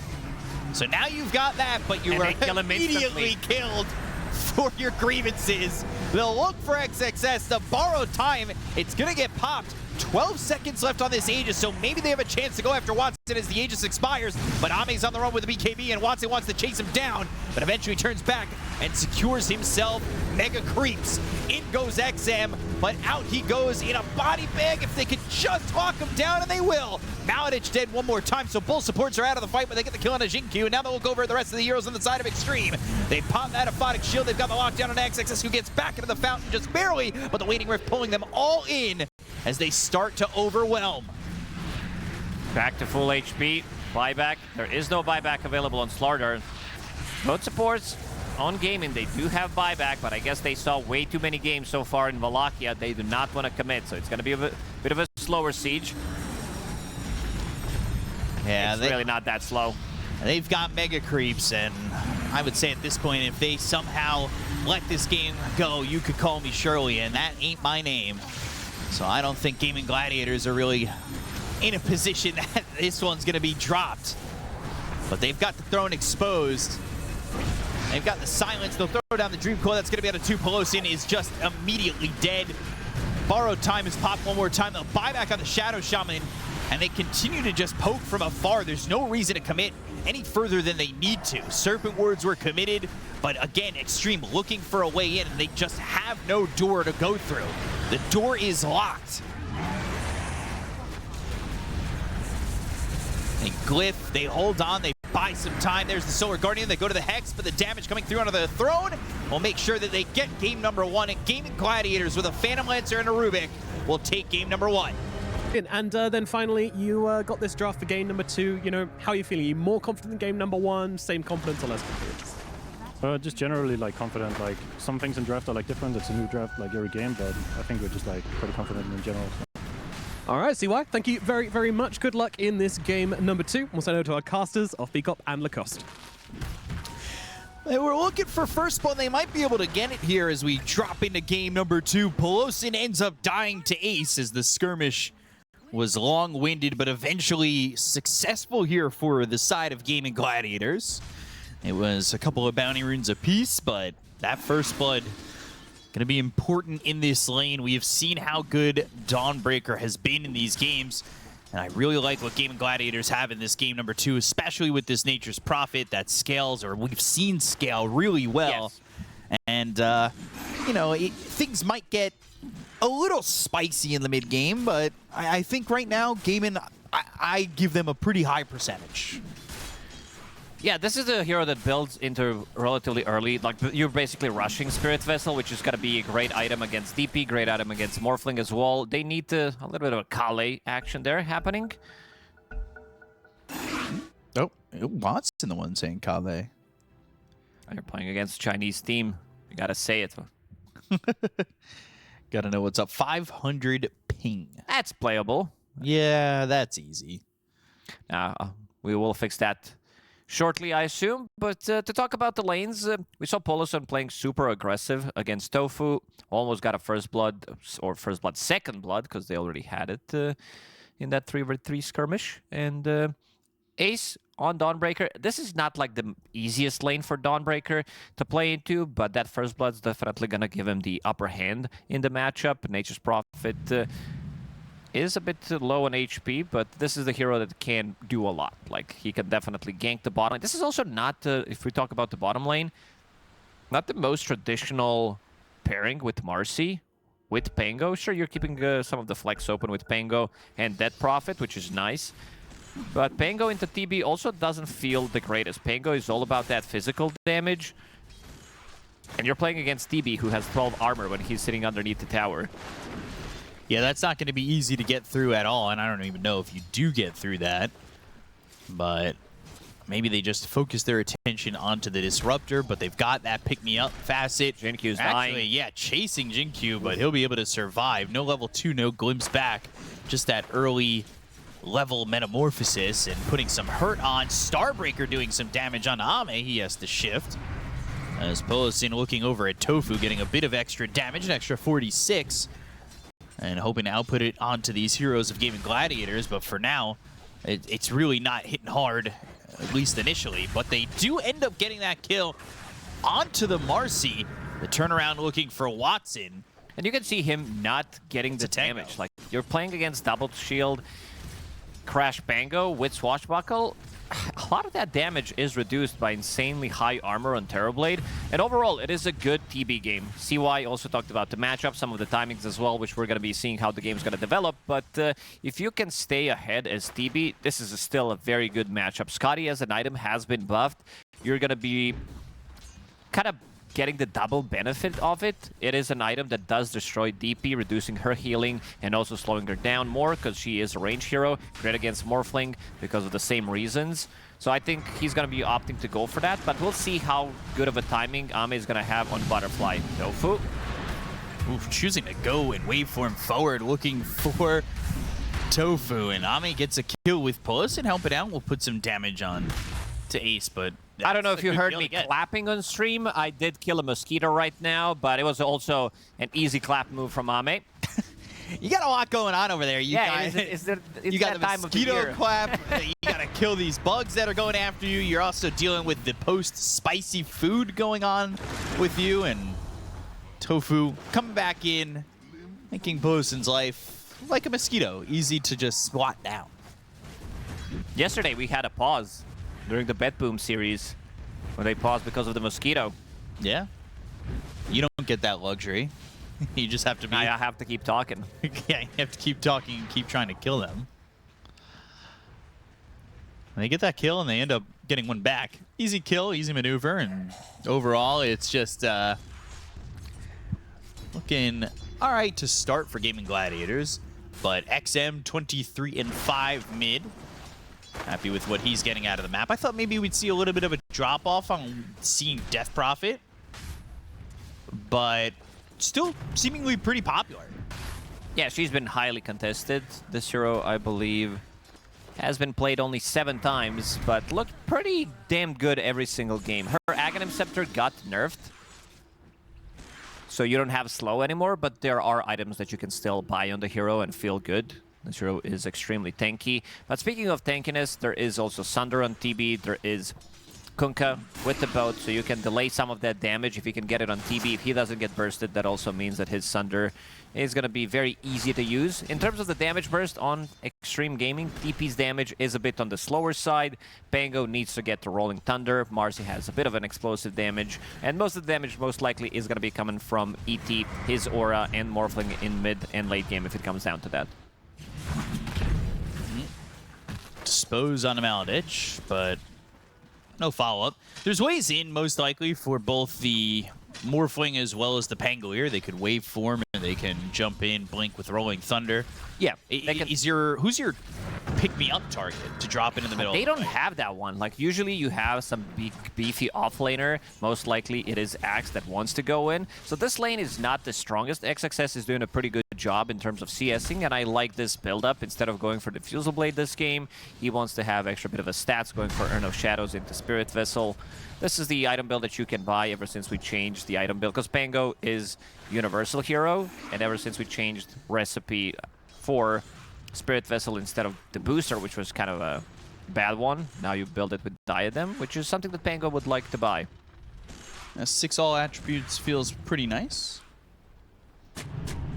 So now you've got that, but you are immediately killed for your grievances. They'll look for XXS to borrow time. It's going to get popped. 12 seconds left on this Aegis, so maybe they have a chance to go after Watson as the Aegis expires. But Ame's on the run with the BKB, and Watson wants to chase him down, but eventually turns back and secures himself. Mega creeps. In goes XM, but out he goes in a body bag. If they could just lock him down, and they will. Maladich dead one more time, so both supports are out of the fight, but they get the kill on a Jinkyu, and now they'll look over at the rest of the heroes on the side of Xtreme. They pop that Aphotic Shield. They've got the lockdown on XXS, who gets back into the fountain just barely, but the Waiting Rift pulling them all in as they start to overwhelm. Back to full HP. Buyback. There is no buyback available on Slardar. Both supports on Gaimin, they do have buyback, but I guess they saw way too many games so far in Wallachia. They do not want to commit, so it's going to be a bit of a slower siege. Yeah, it's really not that slow. They've got mega creeps, and I would say at this point, if they somehow let this game go, you could call me Shirley, and that ain't my name. So I don't think Gaimin Gladiators are really in a position that this one's going to be dropped. But they've got the throne exposed. They've got the silence. They'll throw down the Dream Coil. That's going to be out of 2. Pelosin is just immediately dead. Borrowed time is popped one more time. They'll buy back on the Shadow Shaman, and they continue to just poke from afar. There's no reason to commit any further than they need to. Serpent Wards were committed, but again, Xtreme looking for a way in, and they just have no door to go through. The door is locked. And Glyph, they hold on, they buy some time. There's the Solar Guardian, they go to the Hex, but the damage coming through onto the throne will make sure that they get game number 1, and Gaimin Gladiators with a Phantom Lancer and a Rubik will take game number 1. And then finally, you got this draft for game number 2. You know, how are you feeling? Are you more confident in game number 1? Same confidence or less confidence? Just generally like confident. Like some things in draft are like different. It's a new draft like every game, but I think we're just like pretty confident in general. So. All right, CY, thank you very, very much. Good luck in this game number 2. We'll send over to our casters of Bcop and Lacoste. They were looking for first spawn. They might be able to get it here as we drop into game number 2. Pelosin ends up dying to Ace as the skirmish was long-winded, but eventually successful here for the side of Gaimin Gladiators. It was a couple of bounty runes apiece, but that first blood going to be important in this lane. We have seen how good Dawnbreaker has been in these games, And I really like what Gaimin Gladiators have in this game number 2, especially with this Nature's Prophet that scales, or we've seen scale really well. Yes. And, you know, things might get a little spicy in the mid-game, but I think right now, Gaimin, I give them a pretty high percentage. Yeah, this is a hero that builds into relatively early. Like, you're basically rushing Spirit Vessel, which is going to be a great item against DP, great item against Morphling as well. They need a little bit of a Kale action there happening. Oh, Watson the one saying Kale. You're playing against Chinese team. You got to say it. Gotta know what's up. 500 ping. That's playable. Yeah, that's easy. We will fix that shortly, I assume. But to talk about the lanes, we saw Poloson playing super aggressive against Tofu. Almost got a first blood, or first blood, second blood, because they already had it in that 3v3 skirmish. And Ace on Dawnbreaker. This is not like the easiest lane for Dawnbreaker to play into, but that first blood's definitely going to give him the upper hand in the matchup. Nature's Prophet is a bit low on HP, but this is the hero that can do a lot. Like, he can definitely gank the bottom lane. This is also not, if we talk about the bottom lane, not the most traditional pairing with Marcy, with Pango. Sure, you're keeping some of the flex open with Pango and Dead Prophet, which is nice. But Pango into TB also doesn't feel the greatest. Pango is all about that physical damage. And you're playing against TB, who has 12 armor when he's sitting underneath the tower. Yeah, that's not going to be easy to get through at all, and I don't even know if you do get through that. But maybe they just focus their attention onto the Disruptor, but they've got that pick-me-up facet. Jinkyu's Actually, dying. yeah, chasing Jinkyu, but he'll be able to survive. No level 2, no glimpse back. Just that early level metamorphosis and putting some hurt on. Starbreaker doing some damage on Ame. He has to shift. As Polosin looking over at Tofu, getting a bit of extra damage, an extra 46. And hoping to output it onto these heroes of Gaimin Gladiators, but for now, it's really not hitting hard, at least initially. But they do end up getting that kill onto the Marcy. The turnaround looking for Watson. And you can see him not getting the damage. Like, you're playing against Double Shield, Crash Bango with Swashbuckle. A lot of that damage is reduced by insanely high armor on Terrorblade. And overall, it is a good TB game. CY also talked about the matchup, some of the timings as well, which we're going to be seeing how the game's going to develop. But if you can stay ahead as TB, this is still a very good matchup. Scotty as an item has been buffed. You're going to be kind of getting the double benefit of it. It is an item that does destroy DP, reducing her healing and also slowing her down more because she is a range hero. Great against Morphling because of the same reasons. So I think he's going to be opting to go for that, but we'll see how good of a timing Ame is going to have on Butterfly. Tofu. Oof, choosing to go in waveform forward, looking for Tofu. And Ame gets a kill with Polosin helping out. We'll put some damage on to Ace, but I don't know if you heard me clapping on stream. I did kill a mosquito right now, but it was also an easy clap move from Ame. You got a lot going on over there. You yeah, got, you got the time mosquito of the clap. You got to kill these bugs that are going after you. You're also dealing with the post-spicy food going on with you. And Tofu coming back in, making Polosin's life like a mosquito, easy to just swat down. Yesterday, we had a pause during the BetBoom series when they paused because of the mosquito. Yeah. You don't get that luxury. You just have to be... I have to keep talking. Yeah, you have to keep talking and keep trying to kill them. And they get that kill and they end up getting one back. Easy kill, easy maneuver, and overall it's just looking all right to start for Gaimin Gladiators. But XM 23-5 mid. Happy with what he's getting out of the map. I thought maybe we'd see a little bit of a drop-off on seeing Death Prophet, but still seemingly pretty popular. Yeah, she's been highly contested. This hero, I believe, has been played only 7 times, but looked pretty damn good every single game. Her Aghanim Scepter got nerfed, so you don't have slow anymore, but there are items that you can still buy on the hero and feel good. This hero is extremely tanky. But speaking of tankiness, there is also Sunder on TB. There is Kunkka with the boat, so you can delay some of that damage if you can get it on TB. If he doesn't get bursted, that also means that his Sunder is going to be very easy to use. In terms of the damage burst on Xtreme Gaming, TP's damage is a bit on the slower side. Pango needs to get to Rolling Thunder. Marcy has a bit of an explosive damage, and most of the damage most likely is going to be coming from ET, his Aura, and Morphling in mid and late game if it comes down to that. Dispose on a Maladich, but no follow-up. There's ways in, most likely, for both the Morphling as well as the Pangolier. They could waveform and they can jump in, blink with Rolling Thunder. Yeah. Who's your pick-me-up target to drop in the middle? They don't have that one. Like, usually you have some big, beefy offlaner. Most likely it is Axe that wants to go in. So this lane is not the strongest. XXS is doing a pretty good job in terms of CSing, and I like this build-up. Instead of going for the Fusel Blade this game, he wants to have extra bit of a stats, going for Urn of Shadows into Spirit Vessel. This is the item build that you can buy ever since we changed the item build, because Pango is Universal Hero, and ever since we changed recipe for Spirit Vessel instead of the booster, which was kind of a bad one, now you build it with Diadem, which is something that Pango would like to buy. 6 all attributes feels pretty nice.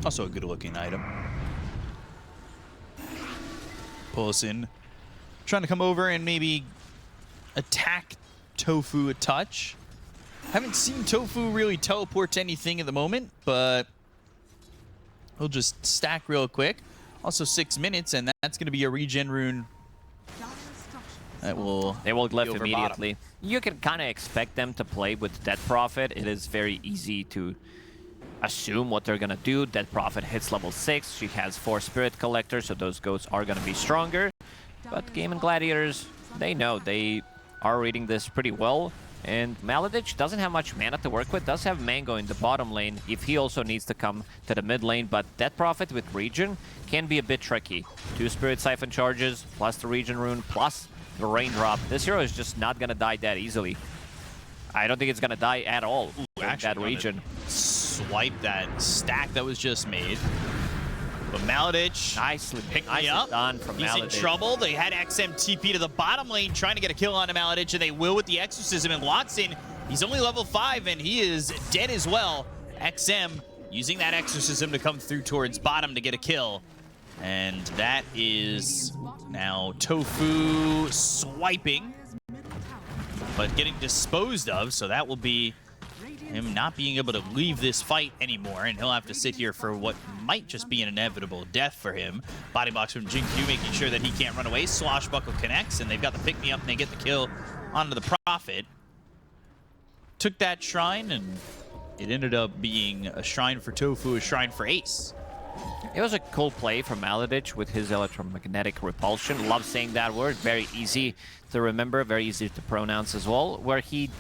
Also a good-looking item. Pull us in. Trying to come over and maybe attack Tofu a touch. Haven't seen Tofu really teleport to anything at the moment, but he'll just stack real quick. Also 6 minutes, and that's going to be a regen rune that will... They will glyph immediately. You can kind of expect them to play with Death Prophet. It is very easy to assume what they're going to do. Death Prophet hits level 6. She has 4 Spirit Collectors, so those goats are going to be stronger. But Gaimin Gladiators, they know. They are reading this pretty well. And Maladich doesn't have much mana to work with, does have Mango in the bottom lane if he also needs to come to the mid lane, but Death Prophet with Regen can be a bit tricky. 2 Spirit Siphon charges, plus the Regen rune, plus the Raindrop. This hero is just not going to die that easily. I don't think it's going to die at all. That Regen. Swipe that stack that was just made. But Maladich nicely up. Done from He's Maladich. in trouble. They had XM TP to the bottom lane trying to get a kill on Maladich, and they will with the Exorcism. And Watson, he's only level 5, and he is dead as well. XM using that Exorcism to come through towards bottom to get a kill. And that is now Tofu swiping, but getting disposed of, so that will be him not being able to leave this fight anymore, and he'll have to sit here for what might just be an inevitable death for him. Body box from Jin-Q making sure that he can't run away. Swashbuckle connects, and they've got the pick-me-up, and they get the kill onto the Prophet. Took that shrine, and it ended up being a shrine for Tofu, a shrine for Ace. It was a cool play from Maladich with his electromagnetic repulsion. Love saying that word. Very easy to remember, very easy to pronounce as well, where he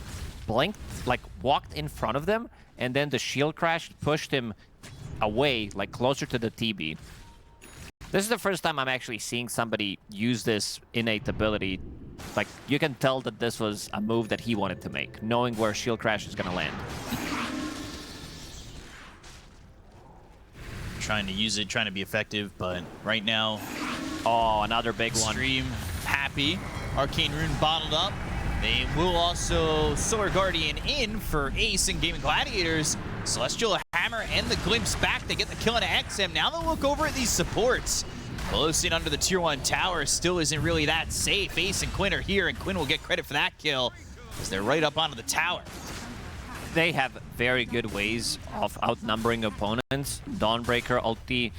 blinked, like walked in front of them, and then the shield crash pushed him away, like closer to the TB. This is the first time I'm actually seeing somebody use this innate ability. Like, you can tell that this was a move that he wanted to make, knowing where shield crash is going to land. Trying to use it, trying to be effective, but right now, oh, another big one. Xtreme happy. Arcane Rune bottled up. They will also Solar Guardian in for Ace and Gaimin Gladiators. Celestial Hammer and the Glimpse back. They get the kill into XM. Now they'll look over at these supports. Close in under the Tier 1 tower still isn't really that safe. Ace and Quinn are here, and Quinn will get credit for that kill as they're right up onto the tower. They have very good ways of outnumbering opponents. Dawnbreaker, ulti,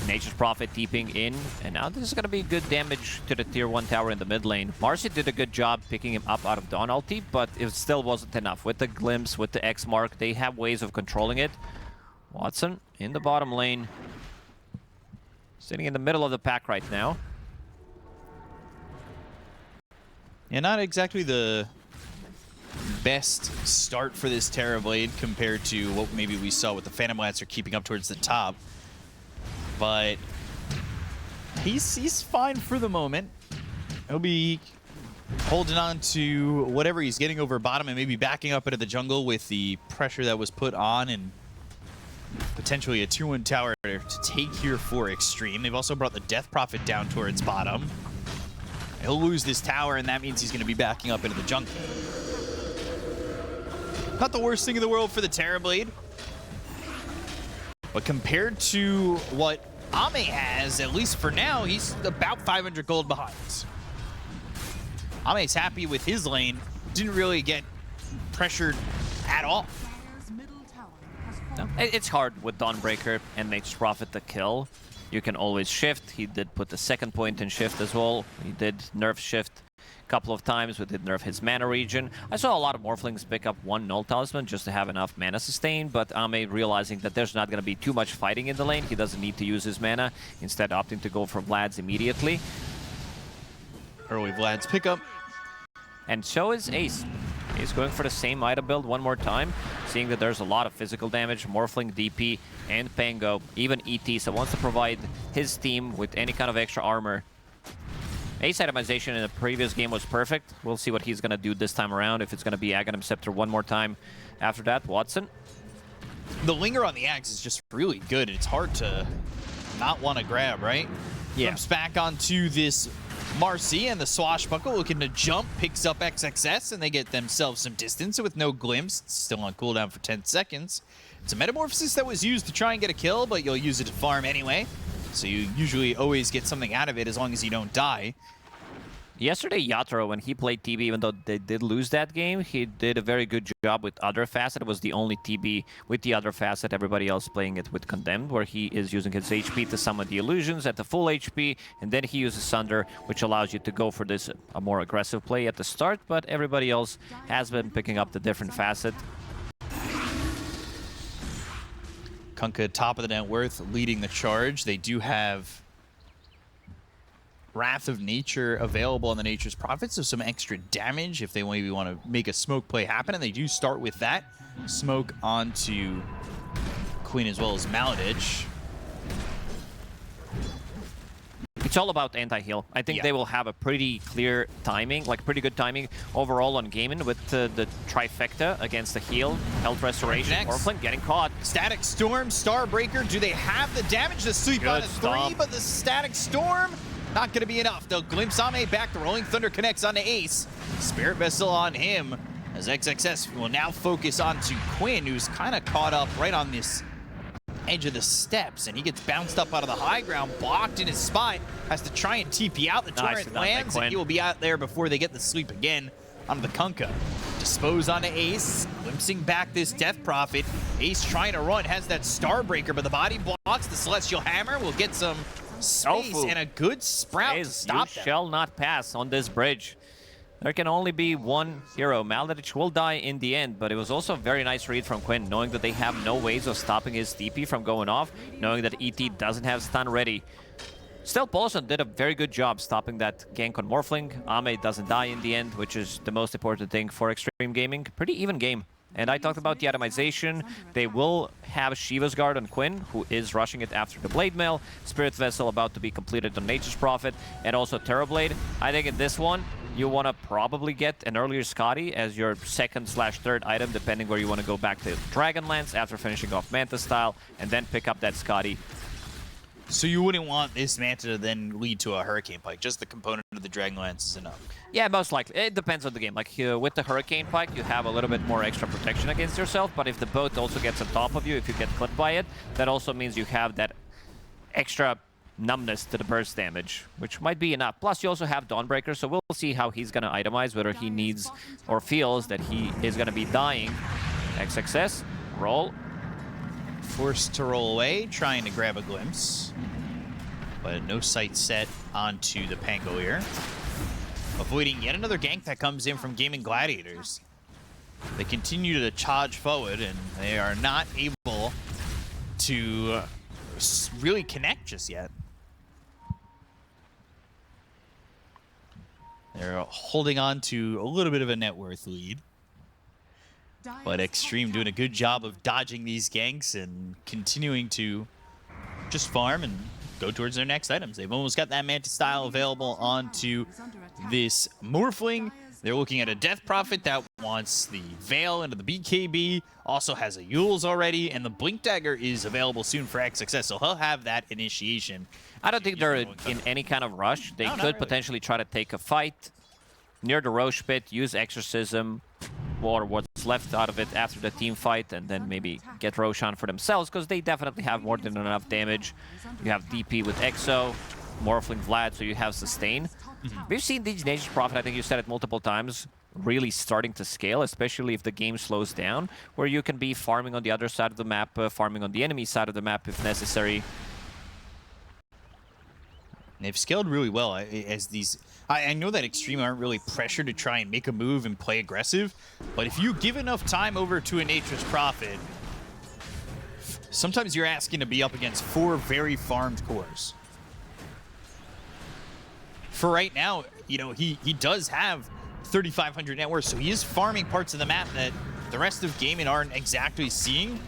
Nature's Prophet deeping in, and now this is going to be good damage to the Tier 1 tower in the mid lane. Marcy did a good job picking him up out of Dawn ulti, but it still wasn't enough. With the Glimpse, with the X mark, they have ways of controlling it. Watson in the bottom lane, sitting in the middle of the pack right now. Yeah, not exactly the best start for this Terrorblade compared to what maybe we saw with the Phantom Lancer keeping up towards the top. But he's fine for the moment. He'll be holding on to whatever he's getting over bottom and maybe backing up into the jungle with the pressure that was put on, and potentially a 2-1 tower to take here for Xtreme. They've also brought the Death Prophet down towards bottom. He'll lose this tower, and that means he's going to be backing up into the jungle. Not the worst thing in the world for the Terrorblade. But compared to what Ame has, at least for now, he's about 500 gold behind. Ame's happy with his lane. Didn't really get pressured at all. No, it's hard with Dawnbreaker and Nature's Prophet to kill. You can always shift. He did put the second point in shift as well. He did nerf shift a couple of times. We did nerf his mana regen. I saw a lot of Morphlings pick up one Null Talisman just to have enough mana sustain, but Ame realizing that there's not going to be too much fighting in the lane. He doesn't need to use his mana, instead opting to go for Vlad's immediately. Early Vlad's pickup. And so is Ace. He's going for the same item build one more time, seeing that there's a lot of physical damage, Morphling, DP, and Pango, even ET, so wants to provide his team with any kind of extra armor. Ace itemization in the previous game was perfect. We'll see what he's going to do this time around, if it's going to be Aghanim Scepter one more time after that. Watson? The Linger on the Axe is just really good. It's hard to not want to grab, right? Yeah. Jumps back onto this Marcy, and the Swashbuckle looking to jump, picks up XXS, and they get themselves some distance with no glimpse. It's still on cooldown for 10 seconds. It's a Metamorphosis that was used to try and get a kill, but you'll use it to farm anyway. So you usually always get something out of it as long as you don't die. Yesterday, Yatoro, when he played TB, even though they did lose that game, he did a very good job with Other Facet. It was the only TB with the Other Facet, everybody else playing it with Condemned, where he is using his HP to summon the illusions at the full HP, and then he uses Sunder, which allows you to go for this a more aggressive play at the start, but everybody else has been picking up the different facet. Kunkka, top of the net worth, leading the charge. They do have Wrath of Nature available on the Nature's Prophet, so some extra damage if they maybe want to make a smoke play happen, and they do start with that. Smoke onto Queen as well as Maladich. It's all about anti-heal. I think they will have a pretty clear timing, like pretty good timing overall on Gaimin with the trifecta against the heal, health restoration, Morphling getting caught. Static Storm, Starbreaker, do they have the damage to sweep on a 3? But the Static Storm, not going to be enough. They'll glimpse Ame back. The Rolling Thunder connects onto Ace. Spirit Vessel on him as XXS will now focus onto Quinn, who's kind of caught up right on this edge of the steps, and he gets bounced up out of the high ground, blocked in his spot, has to try and TP out. The torrent lands, and he will be out there before they get the sweep again onto the Kunkka. Dispose onto Ace, glimpsing back this Death Prophet. Ace trying to run, has that Starbreaker, but the body blocks. The Celestial Hammer will get some space and a good sprout to stop them. You shall not pass on this bridge. There can only be one hero. Maladich will die in the end, but it was also a very nice read from Quinn, knowing that they have no ways of stopping his TP from going off, knowing that ET doesn't have stun ready. Still, Paulson did a very good job stopping that gank on Morphling. Ame doesn't die in the end, which is the most important thing for Xtreme Gaming. Pretty even game. And I talked about the atomization. They will have Shiva's Guard on Quinn, who is rushing it after the Blade Mail. Spirit Vessel about to be completed on Nature's Prophet, and also Terrorblade. I think in this one, you want to probably get an earlier Scotty as your second/third item, depending where you want to go back to Dragonlance after finishing off Manta style, and then pick up that Scotty. So you wouldn't want this Manta to then lead to a Hurricane Pike. Just the component of the Dragonlance is enough. Yeah, most likely. It depends on the game. Like with the Hurricane Pike, you have a little bit more extra protection against yourself, but if the boat also gets on top of you, if you get clipped by it, that also means you have that extra numbness to the burst damage, which might be enough. Plus, you also have Dawnbreaker, so we'll see how he's going to itemize, whether he needs or feels that he is going to be dying. XXS, roll. Forced to roll away, trying to grab a glimpse. But no sight set onto the Pango here. Avoiding yet another gank that comes in from Gaimin Gladiators. They continue to charge forward, and they are not able to really connect just yet. They're holding on to a little bit of a net worth lead. But Xtreme doing a good job of dodging these ganks and continuing to just farm and go towards their next items. They've almost got that Manta style available onto this Morphling. They're looking at a Death Prophet that wants the Veil into the BKB, also has a Yules already, and the Blink Dagger is available soon for XXS, so he'll have that initiation. I don't think they're in any kind of rush. They could potentially try to take a fight near the Roche Pit, use Exorcism, or what's what's left out of it after the team fight, and then maybe get Roshan for themselves, because they definitely have more than enough damage. You have DP with Exo, Morphling Vlad, so you have sustain. We've seen these Nature's Prophet, I think you said it multiple times, really starting to scale, especially if the game slows down, where you can be farming on the other side of the map, farming on the enemy side of the map if necessary. They've scaled really well as these... I know that Xtreme aren't really pressured to try and make a move and play aggressive, but if you give enough time over to a Nature's Prophet, sometimes you're asking to be up against 4 very farmed cores. For right now, you know, he does have 3,500 net worth, so he is farming parts of the map that the rest of Gaimin aren't exactly seeing.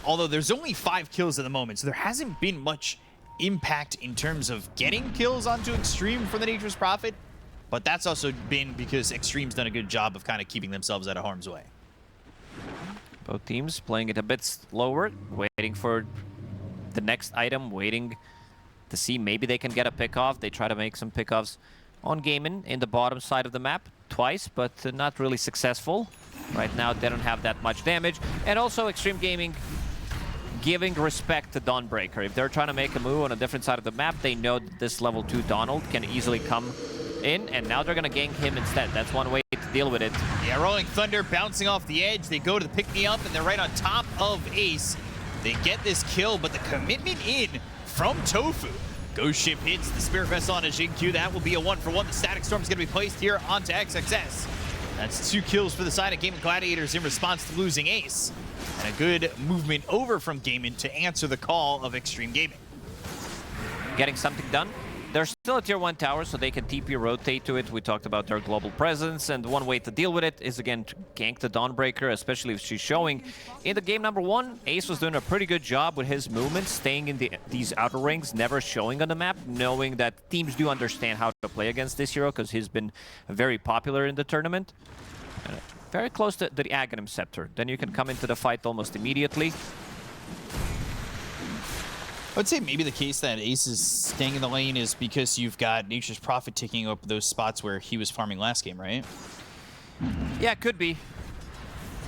Although there's only 5 kills at the moment, so there hasn't been much impact in terms of getting kills onto Xtreme for the Nature's Prophet, but that's also been because Xtreme's done a good job of kind of keeping themselves out of harm's way. Both teams playing it a bit slower, waiting for the next item, waiting to see maybe they can get a pick-off. They try to make some pick-offs on Gaimin in the bottom side of the map twice, but not really successful. Right now, they don't have that much damage. And also, Xtreme Gaming giving respect to Dawnbreaker. If they're trying to make a move on a different side of the map, they know that this level 2 Donald can easily come in, and now they're going to gank him instead. That's one way to deal with it. Yeah, Rolling Thunder bouncing off the edge. They go to the pick-me-up, and they're right on top of Ace. They get this kill, but the commitment in from Tofu. Ghost Ship hits the Spirit Vessel on a Jin-Q. That will be a 1-for-1. The Static Storm is going to be placed here onto XXS. That's 2 kills for the side of Gaimin Gladiators in response to losing Ace. And a good movement over from Gaimin to answer the call of Xtreme Gaming. Getting something done. They're still a tier 1 tower, so they can TP rotate to it. We talked about their global presence, and one way to deal with it is, again, to gank the Dawnbreaker, especially if she's showing. In the game number 1, Ace was doing a pretty good job with his movement, staying in these outer rings, never showing on the map, knowing that teams do understand how to play against this hero, because he's been very popular in the tournament. Very close to the Aghanim Scepter. Then you can come into the fight almost immediately. I would say maybe the case that Ace is staying in the lane is because you've got Nature's Prophet taking up those spots where he was farming last game, right? Yeah, it could be.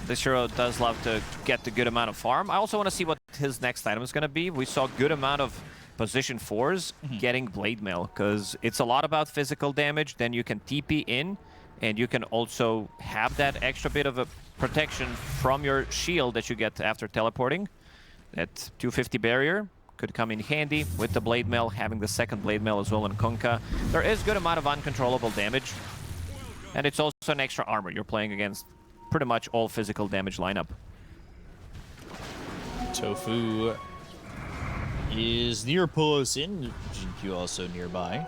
This hero does love to get the good amount of farm. I also want to see what his next item is going to be. We saw a good amount of position 4s getting Blade Mail, because it's a lot about physical damage. Then you can TP in, and you can also have that extra bit of a protection from your shield that you get after teleporting. That 250 barrier could come in handy with the Blade Mail, having the second Blade Mail as well in Kunkka. There is good amount of uncontrollable damage, and it's also an extra armor. You're playing against pretty much all physical damage lineup. Tofu is near Polosin. Jin-Q also nearby.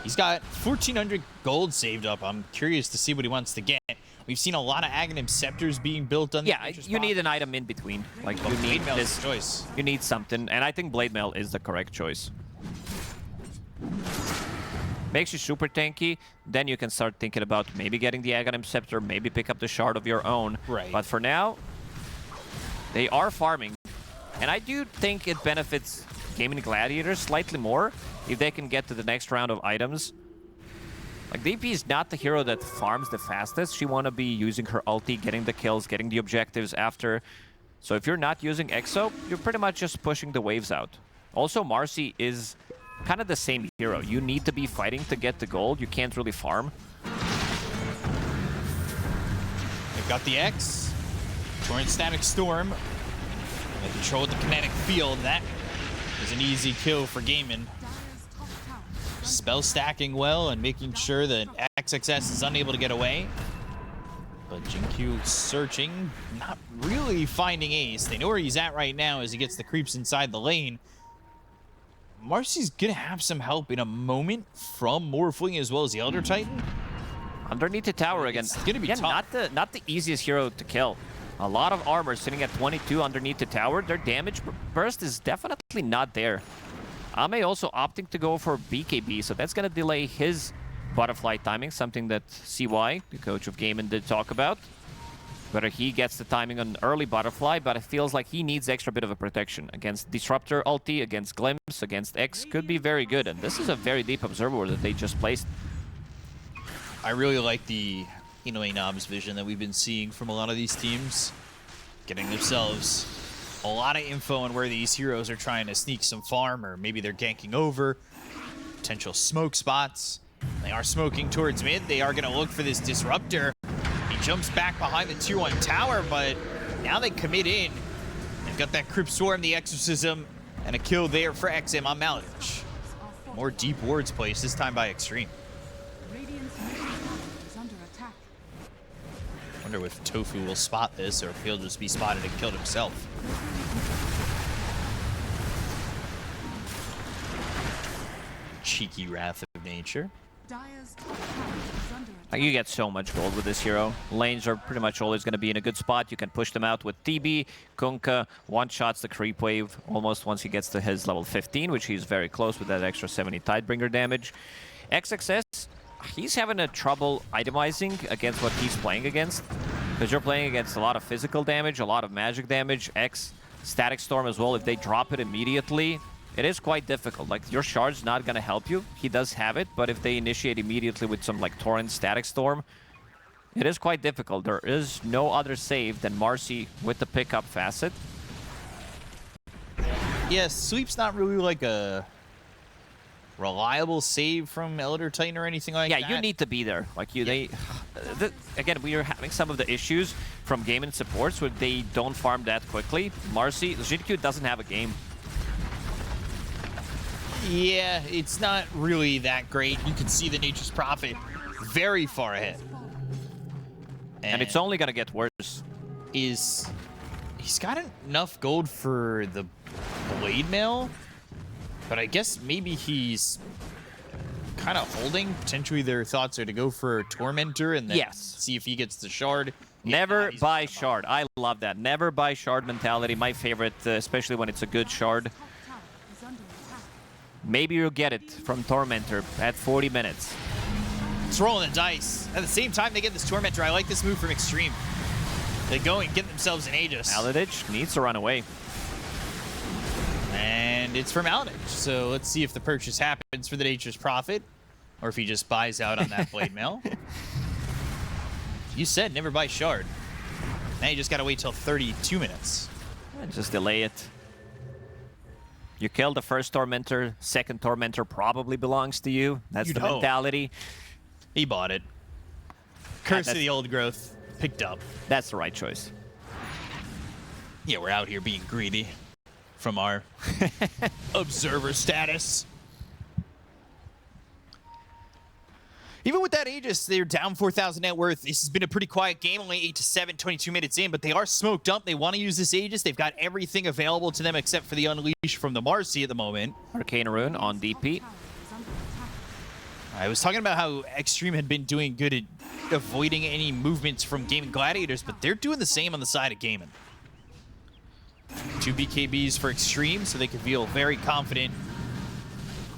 He's got 1,400 gold saved up. I'm curious to see what he wants to get. We've seen a lot of Aghanim Scepters being built on the you need an item in between. Like, you need this choice. You need something, and I think Blade Mail is the correct choice. Makes you super tanky, then you can start thinking about maybe getting the Aghanim Scepter, maybe pick up the shard of your own. Right. But for now, they are farming. And I do think it benefits Gaimin Gladiators slightly more if they can get to the next round of items. Like, DP is not the hero that farms the fastest. She want to be using her ulti, getting the kills, getting the objectives after. So if you're not using Exo, you're pretty much just pushing the waves out. Also, Marcy is kind of the same hero. You need to be fighting to get the gold. You can't really farm. They've got the X. Torrent Static Storm. They control the kinetic field. That is an easy kill for Gaimin. Spell stacking well and making sure that XXS is unable to get away. But Jin-Q searching, not really finding Ace. They know where he's at right now as he gets the creeps inside the lane. Marcy's gonna have some help in a moment from Morphling as well as the Elder Titan. Underneath the tower again. It's gonna be tough. Not the easiest hero to kill. A lot of armor sitting at 22 underneath the tower. Their damage burst is definitely not there. Ame also opting to go for BKB, so that's going to delay his butterfly timing, something that CY, the coach of Gaimin, did talk about. Whether he gets the timing on early butterfly, but it feels like he needs extra bit of a protection. Against Disruptor ulti, against Glimpse, against X, could be very good. And this is a very deep observer that they just placed. I really like the A knob's vision that we've been seeing from a lot of these teams. Getting themselves a lot of info on where these heroes are trying to sneak some farm, or maybe they're ganking over. Potential smoke spots. They are smoking towards mid. They are going to look for this disruptor. He jumps back behind the tier 1 tower, but now they commit in. They've got that Crypt Swarm, the Exorcism, and a kill there for XM on Malich. More deep wards placed, this time by Xtreme. Wonder if Tofu will spot this, or if he'll just be spotted and killed himself. Cheeky Wrath of Nature. You get so much gold with this hero. Lanes are pretty much always going to be in a good spot. You can push them out with TB. Kunkka one-shots the creep wave almost once he gets to his level 15, which he's very close with that extra 70 Tidebringer damage. XXS, he's having a trouble itemizing against what he's playing against, because you're playing against a lot of physical damage, a lot of magic damage, Static Storm as well. If they drop it immediately, it is quite difficult. Like, your shard's not going to help you. He does have it, but if they initiate immediately with some like Torrent Static Storm, it is quite difficult. There is no other save than Marcy with the pickup facet. Yeah, Sweep's not really like a reliable save from Elder Titan or anything like that. Yeah, you need to be there. Like, again, we are having some of the issues from Gaimin supports where they don't farm that quickly. Marcy, Xingqiu doesn't have a game. Yeah, it's not really that great. You can see the Nature's Prophet very far ahead. And it's only going to get worse. He's got enough gold for the Blade Mail, but I guess maybe he's kind of holding. Potentially their thoughts are to go for Tormentor and then see if he gets the shard. Never buy shard. I love that. Never buy shard mentality. My favorite, especially when it's a good shard. Maybe you'll get it from Tormentor at 40 minutes. It's rolling the dice. At the same time, they get this Tormentor. I like this move from Xtreme. They go and get themselves an Aegis. Maladich needs to run away. And it's for Maladich. So let's see if the purchase happens for the Nature's Prophet, or if he just buys out on that Blade Mail. You said never buy shard. Now you just got to wait till 32 minutes. Just delay it. You kill the first Tormentor, second Tormentor probably belongs to you. That's the mentality. He bought it. Curse of the Old Growth. Picked up. That's the right choice. Yeah, we're out here being greedy from our observer status. Even with that Aegis, they're down 4,000 net worth. This has been a pretty quiet game, only 8 to 7, 22 minutes in, but they are smoked up. They want to use this Aegis. They've got everything available to them except for the Unleash from the Marcy at the moment. Arcane Rune on DP. I was talking about how Xtreme had been doing good at avoiding any movements from Gaimin Gladiators, but they're doing the same on the side of Gaimin. 2 BKBs for Xtreme, so they can feel very confident,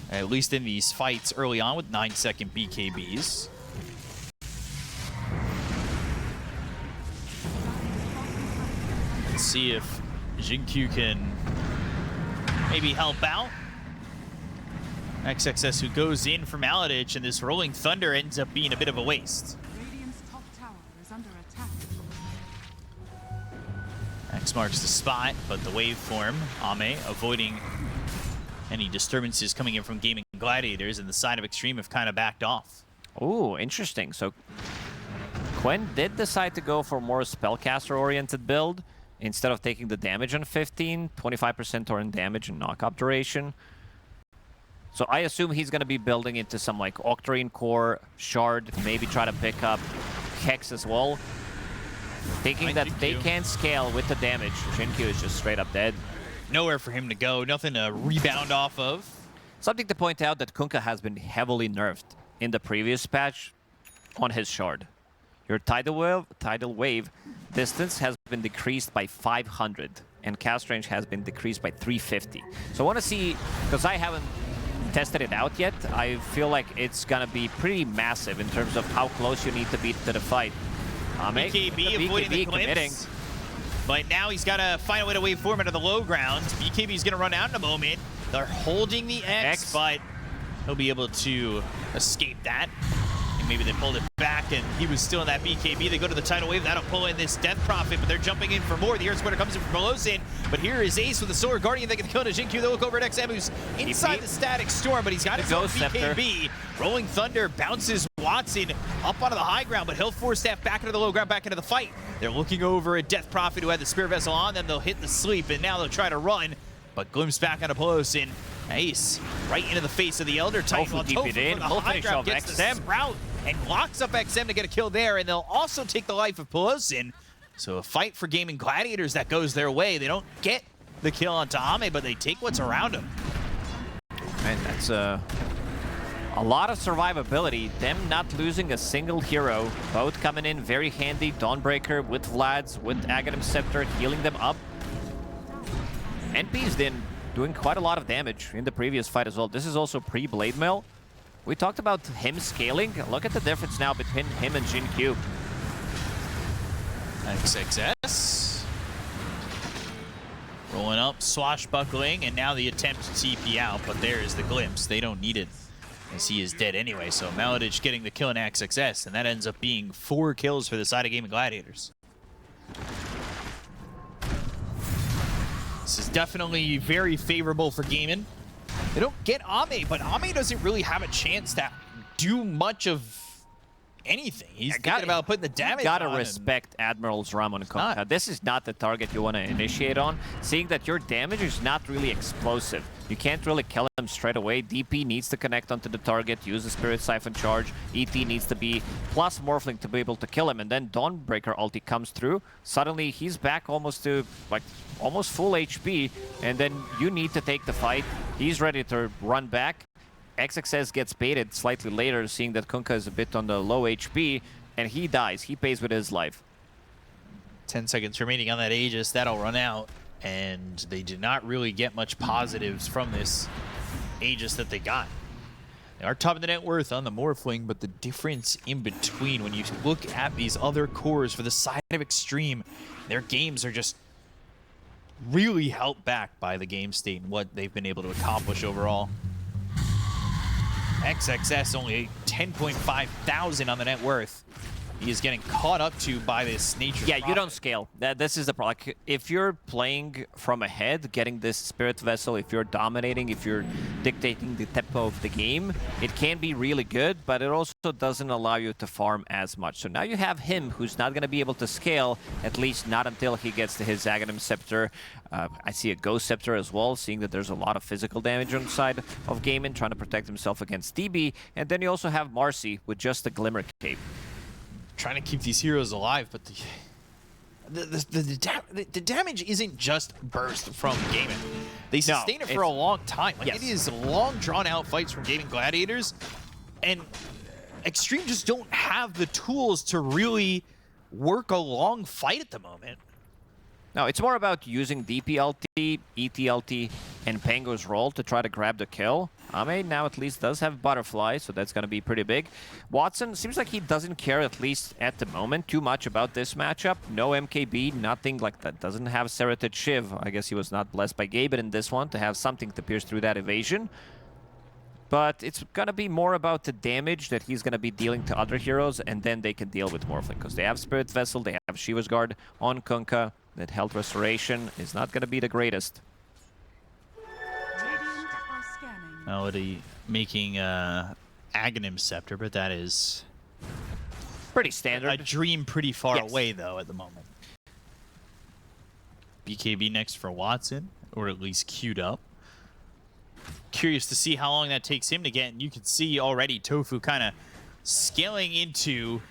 at least in these fights early on, with 9-second BKBs. Let's see if Xingqiu can maybe help out. XXS, who goes in for Maladich, and this Rolling Thunder ends up being a bit of a waste. Top tower is under attack. X marks the spot, but the waveform, Ame, avoiding any disturbances coming in from Gaimin Gladiators, and the side of Xtreme have kind of backed off. Ooh, interesting. So Quen did decide to go for a more spellcaster-oriented build instead of taking the damage on 15, 25% torrent damage and knock-up duration. So I assume he's going to be building into some like Octarine Core, Shard, maybe try to pick up Hex as well. Thinking that they can't scale with the damage. Xingqiu is just straight up dead. Nowhere for him to go, nothing to rebound off of. Something to point out that Kunkka has been heavily nerfed in the previous patch on his Shard. Your tidal wave distance has been decreased by 500 and cast range has been decreased by 350. So I want to see, because I haven't tested it out yet, I feel like it's gonna be pretty massive in terms of how close you need to be to the fight. BKB avoiding the glimpse, but now he's got to find a way to wave form into the low ground. BKB's gonna run out in a moment. They're holding the X, but he'll be able to escape that. And maybe they pulled it back, and he was still in that BKB. They go to the tidal wave. That'll pull in this Death Prophet, but they're jumping in for more. The Earth Splitter comes in from below Sin, but here is Ace with the Solar Guardian. They can kill the Jinkyu. They look over at XM, who's inside the Static Storm, but he's got his own BKB. Rolling Thunder bounces Watson up onto the high ground, but he'll force Staff back into the low ground, back into the fight. They're looking over at Death Prophet, who had the Spirit Vessel on them. They'll hit the sleep, and now they'll try to run, but glimpse back onto Pelosin. Ace right into the face of the Elder Titan. While Tofu in. from the high ground gets the Sprout and locks up XM to get a kill there, and they'll also take the life of Pelosin. So a fight for Gaimin Gladiators that goes their way. They don't get the kill on Ame, but they take what's around him. And that's a lot of survivability. Them not losing a single hero. Both coming in very handy. Dawnbreaker with Vlad's, with Aghanim Scepter, healing them up. NP's then doing quite a lot of damage in the previous fight as well. This is also pre-Blade Mail. We talked about him scaling. Look at the difference now between him and Jinkyu. XXS. Rolling up, swashbuckling, and now the attempt to TP out, but there is the glimpse. They don't need it, as he is dead anyway. So Maladich getting the kill in XXS, and that ends up being 4 kills for the side of Gaimin Gladiators. This is definitely very favorable for Gaimin. They don't get Ame, but Ame doesn't really have a chance to do much of anything. He's thinking about putting the damage on. Gotta respect Admiral's Ramon Konka. This is not the target you want to initiate on. Seeing that your damage is not really explosive. You can't really kill him straight away. DP needs to connect onto the target, use the Spirit Siphon charge. ET needs to be plus Morphling to be able to kill him. And then Dawnbreaker ulti comes through. Suddenly he's back almost to almost full HP. And then you need to take the fight. He's ready to run back. XXS gets baited slightly later, seeing that Kunkka is a bit on the low HP, and he dies. He pays with his life. 10 seconds remaining on that Aegis. That'll run out, and they did not really get much positives from this Aegis that they got. They are top of the net worth on the Morphling, but the difference in between, when you look at these other cores for the side of Xtreme, their games are just really held back by the game state and what they've been able to accomplish overall. XXS only 10.5 thousand on the net worth. He is getting caught up to by this nature. Yeah, you don't scale. This is the problem. Like, if you're playing from ahead, getting this Spirit Vessel, if you're dominating, if you're dictating the tempo of the game, it can be really good, but it also doesn't allow you to farm as much. So now you have him who's not going to be able to scale, at least not until he gets to his Aghanim Scepter. I see a Ghost Scepter as well, seeing that there's a lot of physical damage on the side of Gaimin, trying to protect himself against DB. And then you also have Marcy with just a Glimmer Cape. Trying to keep these heroes alive, but the damage isn't just burst from Gaimin. They sustain it for a long time. Like, it is long, drawn-out fights from Gaimin Gladiators, and Xtreme just don't have the tools to really work a long fight at the moment. No, it's more about using DPLT, ETLT, and Pango's role to try to grab the kill. Ame now at least does have Butterfly, so that's going to be pretty big. Watson seems like he doesn't care, at least at the moment, too much about this matchup. No MKB, nothing like that. Doesn't have Serrated Shiv. I guess he was not blessed by Gaimin in this one to have something to pierce through that evasion. But it's going to be more about the damage that he's going to be dealing to other heroes, and then they can deal with Morphling, because they have Spirit Vessel, they have Shiva's Guard on Kunkka. That health restoration is not going to be the greatest. Melody making Aghanim Scepter, but that is pretty standard. A dream pretty far away, though, at the moment. BKB next for Watson, or at least queued up. Curious to see how long that takes him to get, and you can see already Tofu kind of scaling into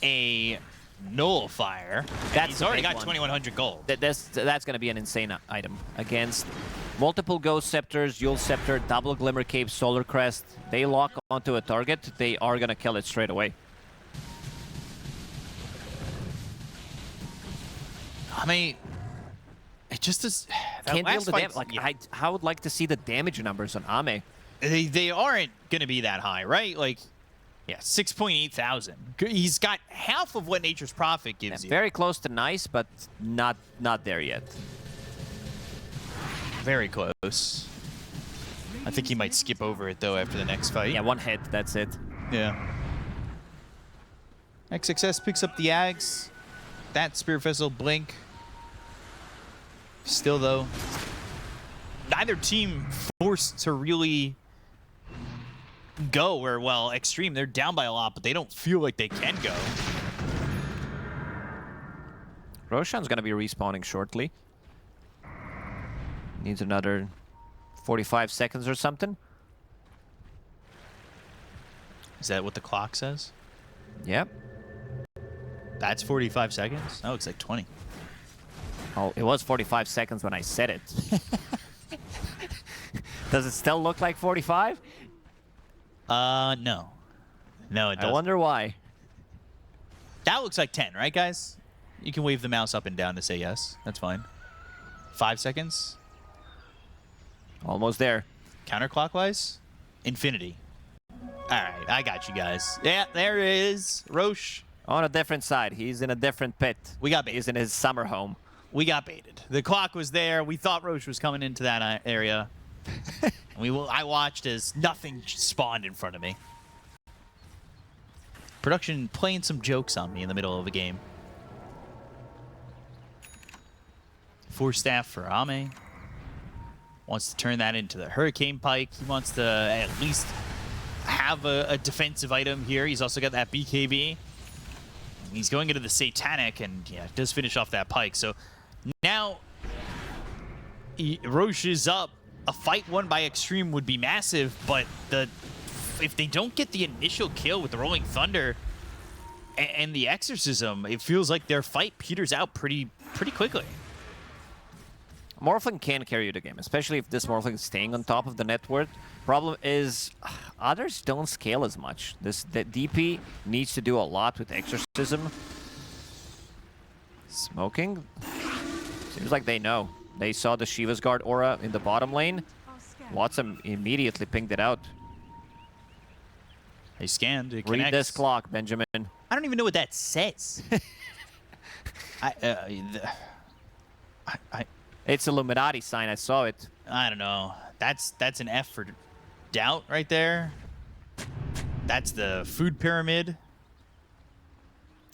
a Nullifier. He's already got 2,100 gold. That's going to be an insane item against multiple Ghost Scepters, Yule Scepter, double Glimmer Cape, Solar Crest. They lock onto a target, they are going to kill it straight away. I mean, it just is. Can't deal the damage. Like, I would like to see the damage numbers on Ame. They aren't going to be that high, right? Like, yeah, 6.8 thousand. He's got half of what Nature's Prophet gives you. Very close to nice, but not there yet. Very close. I think he might skip over it, though, after the next fight. Yeah, one hit, that's it. Yeah. XXS picks up the Ags. That Spirit Vessel blink. Still, though, neither team forced to really go where, well, Xtreme, they're down by a lot, but they don't feel like they can go. Roshan's going to be respawning shortly. Needs another 45 seconds or something. Is that what the clock says? Yep. That's 45 seconds? That looks like 20. Oh, it was 45 seconds when I said it. Does it still look like 45? No. No, it doesn't. I wonder why. That looks like 10, right, guys? You can wave the mouse up and down to say yes. That's fine. 5 seconds. Almost there. Counterclockwise? Infinity. All right, I got you guys. Yeah, there it is. Roche. On a different side. He's in a different pit. We got baited. He's in his summer home. We got baited. The clock was there. We thought Roche was coming into that area. I watched as nothing spawned in front of me. Production playing some jokes on me in the middle of the game. 4 staff for Ame. Wants to turn that into the Hurricane Pike. He wants to at least have a defensive item here. He's also got that BKB. He's going into the Satanic, and yeah, does finish off that Pike. So now Roche is up. A fight won by Xtreme would be massive, but if they don't get the initial kill with the Rolling Thunder and the Exorcism, it feels like their fight peters out pretty quickly. Morphling can carry you the game, especially if this Morphling is staying on top of the network. Problem is, others don't scale as much. The DP needs to do a lot with Exorcism. Smoking. Seems like they know. They saw the Shiva's Guard aura in the bottom lane. Watson immediately pinged it out. They scanned. It Read connects. this clock, Benjamin. I don't even know what that says. It's Illuminati sign. I saw it. I don't know. That's an F for doubt right there. That's the food pyramid.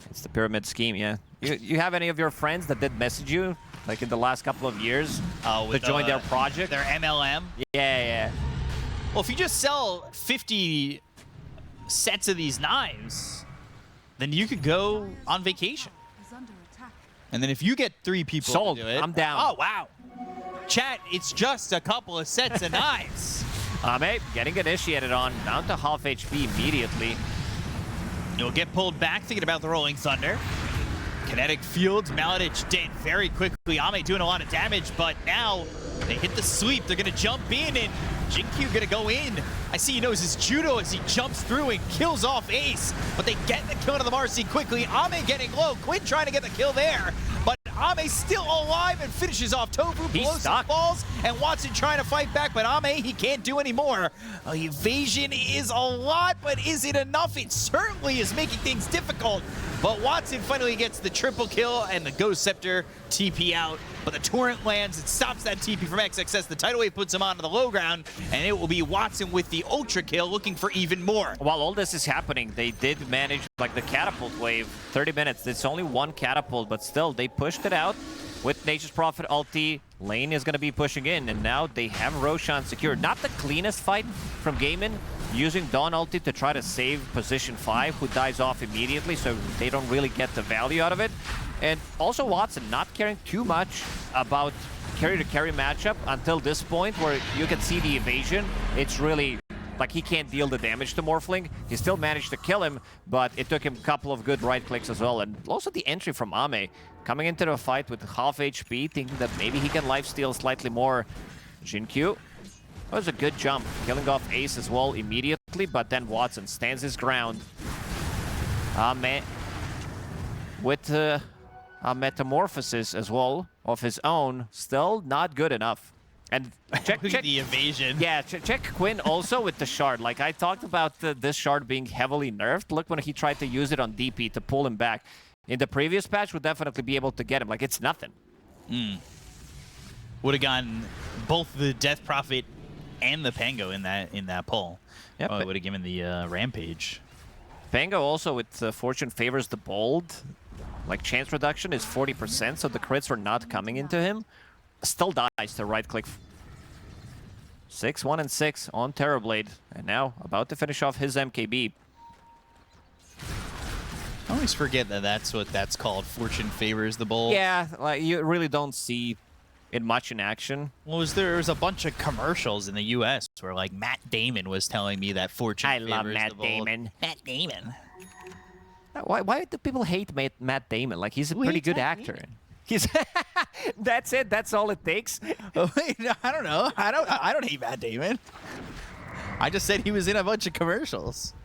It's the pyramid scheme, yeah. You have any of your friends that did message you, like in the last couple of years, to join their project? Their MLM? Yeah. Well, if you just sell 50 sets of these knives, then you could go on vacation. Is under attack. And then if you get 3 people Sold. to do it... I'm down. Oh, wow. Chat, it's just a couple of sets of knives. Ame getting initiated on, down to half HP immediately. You'll get pulled back, thinking about the Rolling Thunder. Kinetic Fields, Maladich dead very quickly. Ame doing a lot of damage, but now they hit the sweep. They're going to jump in, and Jinkyu going to go in. I see he knows his judo as he jumps through and kills off Ace, but they get the kill to the Marcy quickly. Ame getting low. Quinn trying to get the kill there, but Ame still alive and finishes off Tofu. He's stuck. Falls, and Watson trying to fight back, but Ame, he can't do anymore. Evasion is a lot, but is it enough? It certainly is making things difficult. But Watson finally gets the triple kill and the Ghost Scepter TP out. But the Torrent lands, it stops that TP from XXS. The Tidal Wave puts him onto the low ground, and it will be Watson with the Ultra kill looking for even more. While all this is happening, they did manage, like, the Catapult wave. 30 minutes, it's only 1 Catapult, but still, they pushed it out. With Nature's Prophet ulti, Lane is going to be pushing in, and now they have Roshan secured. Not the cleanest fight from Gaimin, using Dawn ulti to try to save position 5, who dies off immediately, so they don't really get the value out of it. And also Watson not caring too much about carry-to-carry matchup until this point, where you can see the evasion. It's really, like, he can't deal the damage to Morphling. He still managed to kill him, but it took him a couple of good right clicks as well. And also the entry from Ame, coming into the fight with half HP, thinking that maybe he can lifesteal slightly more. Jinkyu, that was a good jump, killing off Ace as well immediately, but then Watson stands his ground. Ame with a metamorphosis as well of his own, still not good enough. And check the evasion. Yeah, check Quinn also with the shard. Like, I talked about this shard being heavily nerfed. Look when he tried to use it on DP to pull him back. In the previous patch, would definitely be able to get him. Like, it's nothing. Would have gotten both the Death Prophet and the Pango in that pull. Yep. Oh, it would have given the Rampage. Pango also with Fortune favors the bold. Like chance reduction is 40%, so the crits are not coming into him. Still dies to right click. 6, 1, and 6 on Terrorblade. And now about to finish off his MKB. I always forget that that's what that's called. Fortune favors the bold. Yeah, like you really don't see it much in action. Well, there was a bunch of commercials in the U.S. where like Matt Damon was telling me that Fortune I favors love the Matt bold. Damon. Matt Damon. Why do people hate Matt Damon? Like, he's a pretty good actor. He's that's it. That's all it takes. Oh, wait, no, I don't know. I don't hate Matt Damon. I just said he was in a bunch of commercials.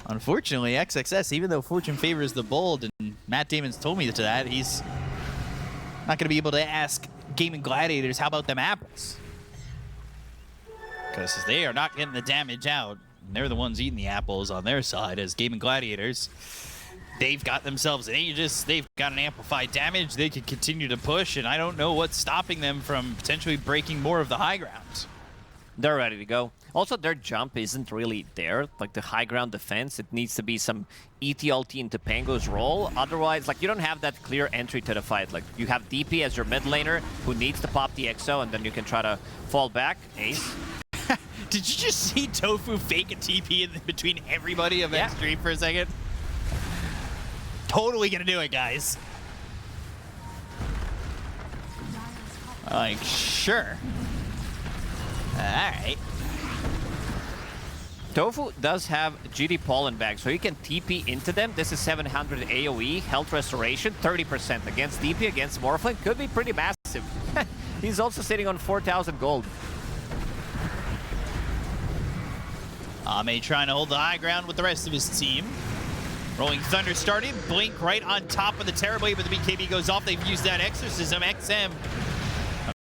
Unfortunately, XXS, even though Fortune favors the bold, and Matt Damon's told me that, he's not going to be able to ask Gaimin Gladiators how about them apples. Because they are not getting the damage out. And they're the ones eating the apples on their side as Gaimin Gladiators. They've got themselves an Aegis. They've got an amplified damage. They can continue to push, and I don't know what's stopping them from potentially breaking more of the high ground. They're ready to go. Also, their jump isn't really there. Like the high ground defense, it needs to be some ETLT into Pango's role. Otherwise, like you don't have that clear entry to the fight. Like you have DP as your mid laner who needs to pop the XO, and then you can try to fall back. Ace. Did you just see Tofu fake a TP in between everybody of Xtreme for a second? Totally gonna do it, guys. Like, sure. Alright. Tofu does have GD Pollen back, so he can TP into them. This is 700 AoE, health restoration, 30% against DP, against Morphling. Could be pretty massive. He's also sitting on 4,000 gold. Ame trying to hold the high ground with the rest of his team. Rolling Thunder started. Blink right on top of the Terrorblade, but the BKB goes off. They've used that Exorcism. XM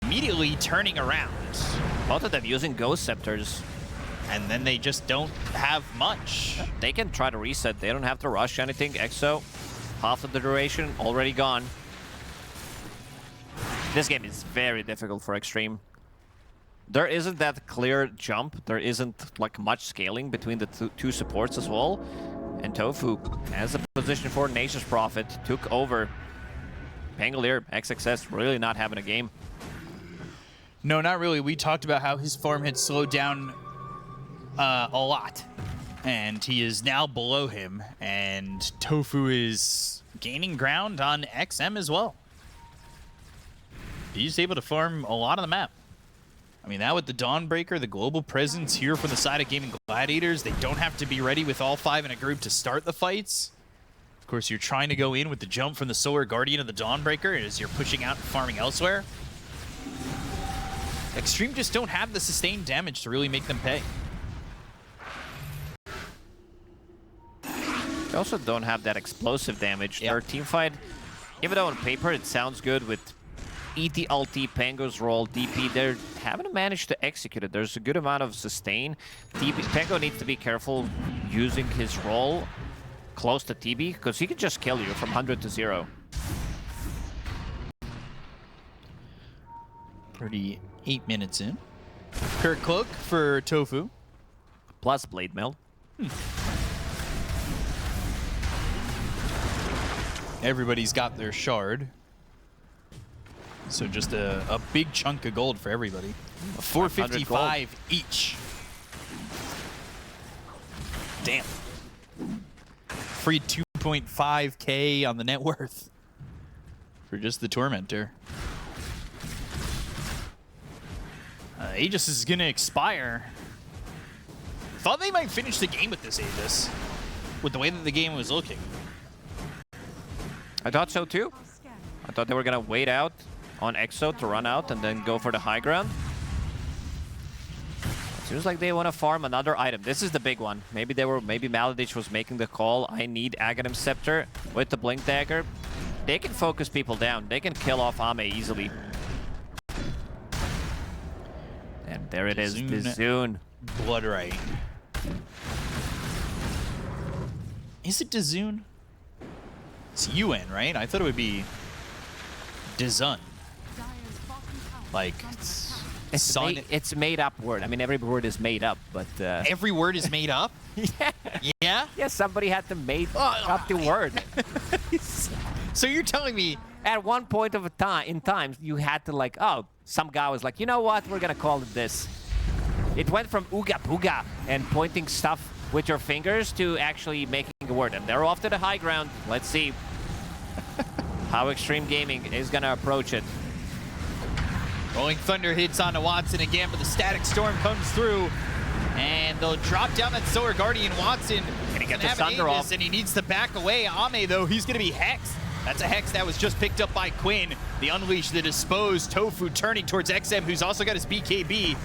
immediately turning around. Both of them using Ghost Scepters. And then they just don't have much. They can try to reset. They don't have to rush anything. EXO, half of the duration, already gone. This game is very difficult for Xtreme. There isn't that clear jump. There isn't like much scaling between the two supports as well. And Tofu has a position for Nature's Prophet. Took over. Pangolier, XXS, really not having a game. No, not really. We talked about how his farm had slowed down a lot. And he is now below him. And Tofu is gaining ground on XM as well. He's able to farm a lot of the map. I mean, now with the Dawnbreaker, the global presence here from the side of Gaimin Gladiators, they don't have to be ready with all 5 in a group to start the fights. Of course, you're trying to go in with the jump from the Solar Guardian of the Dawnbreaker as you're pushing out and farming elsewhere. Xtreme just don't have the sustained damage to really make them pay. They also don't have that explosive damage. Their team fight, even though on paper it sounds good with ETLT, Pango's role, DP, they haven't managed to execute it. There's a good amount of sustain. Pango needs to be careful using his role close to TB, because he can just kill you from 100 to 0. 38 minutes in. Kirk Cloak for Tofu. Plus Blade Mail. Everybody's got their shard. So just a big chunk of gold for everybody. 455 each. Damn. Free 2.5k on the net worth for just the Tormentor. Aegis is going to expire. Thought they might finish the game with this Aegis, with the way that the game was looking. I thought so too. I thought they were going to wait out on EXO to run out and then go for the high ground. Seems like they want to farm another item. This is the big one. Maybe Maladich was making the call. I need Aghanim Scepter with the Blink Dagger. They can focus people down. They can kill off Ame easily. And there it is, the Zune. Blood Right. Is it Dazun? It's UN, right? I thought it would be Dazun. Like, Sun. It's made up word. I mean, every word is made up, but Every word is made up? yeah, Yeah? yeah, somebody had to make up the word. So you're telling me... At one point of a time, you had to like, oh, some guy was like, you know what, we're gonna call it this. It went from ooga booga and pointing stuff with your fingers to actually making a word. And they're off to the high ground. Let's see how Xtreme Gaming is gonna approach it. Rolling Thunder hits onto Watson again, but the Static Storm comes through. And they'll drop down that Solar Guardian. Watson Can he get the have Thunder Avis, off? and he needs to back away. Ame, though, he's going to be hexed. That's a hex that was just picked up by Quinn. The Unleash, the Dispose, Tofu turning towards XM, who's also got his BKB.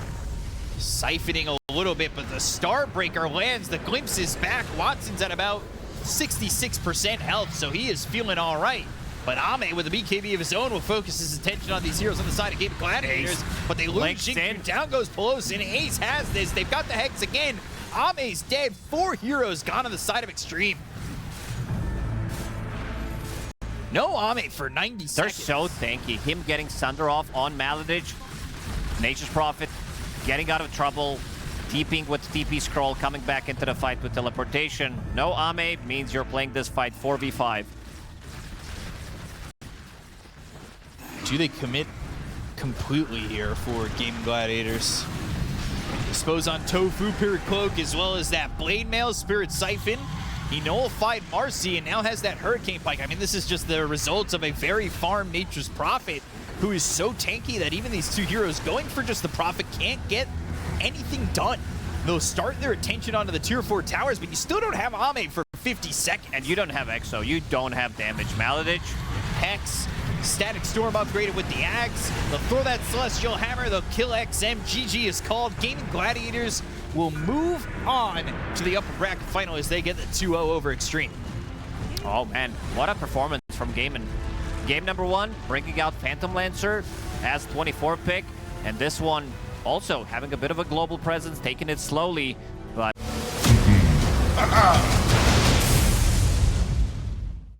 Siphoning a little bit, but the Starbreaker lands. The Glimpse is back. Watson's at about 66% health, so he is feeling all right. But Ame, with a BKB of his own, will focus his attention on these heroes on the side of Gaimin Gladiators. But they lose Links Jingyu. in. Down goes Pelosin. Ace has this. They've got the Hex again. Ame's dead. 4 heroes gone on the side of Xtreme. No Ame for 90 They're seconds. so tanky. Him getting Sunder off on Maladich. Nature's Prophet getting out of trouble. TPing with TP Scroll, coming back into the fight with teleportation. No Ame means you're playing this fight 4v5. Do they commit completely here for Gaimin Gladiators? Dispose on Tofu, Period Cloak, as well as that Blade Mail, Spirit Siphon. He nullified Marcy and now has that Hurricane Pike. I mean, this is just the results of a very farm Nature's Prophet, who is so tanky that even these two heroes going for just the Prophet can't get anything done. They'll start their attention onto the tier 4 towers, but you still don't have Ame for 50 seconds. And you don't have Exo. You don't have damage. Maladich. Hex, Static Storm upgraded with the Axe. They'll throw that Celestial Hammer. They'll kill XM. GG is called. Gaimin Gladiators will move on to the upper bracket final as they get the 2-0 over Xtreme. Oh man, what a performance from Gaimin. Game number 1, bringing out Phantom Lancer as 24 pick. And this one also having a bit of a global presence, taking it slowly.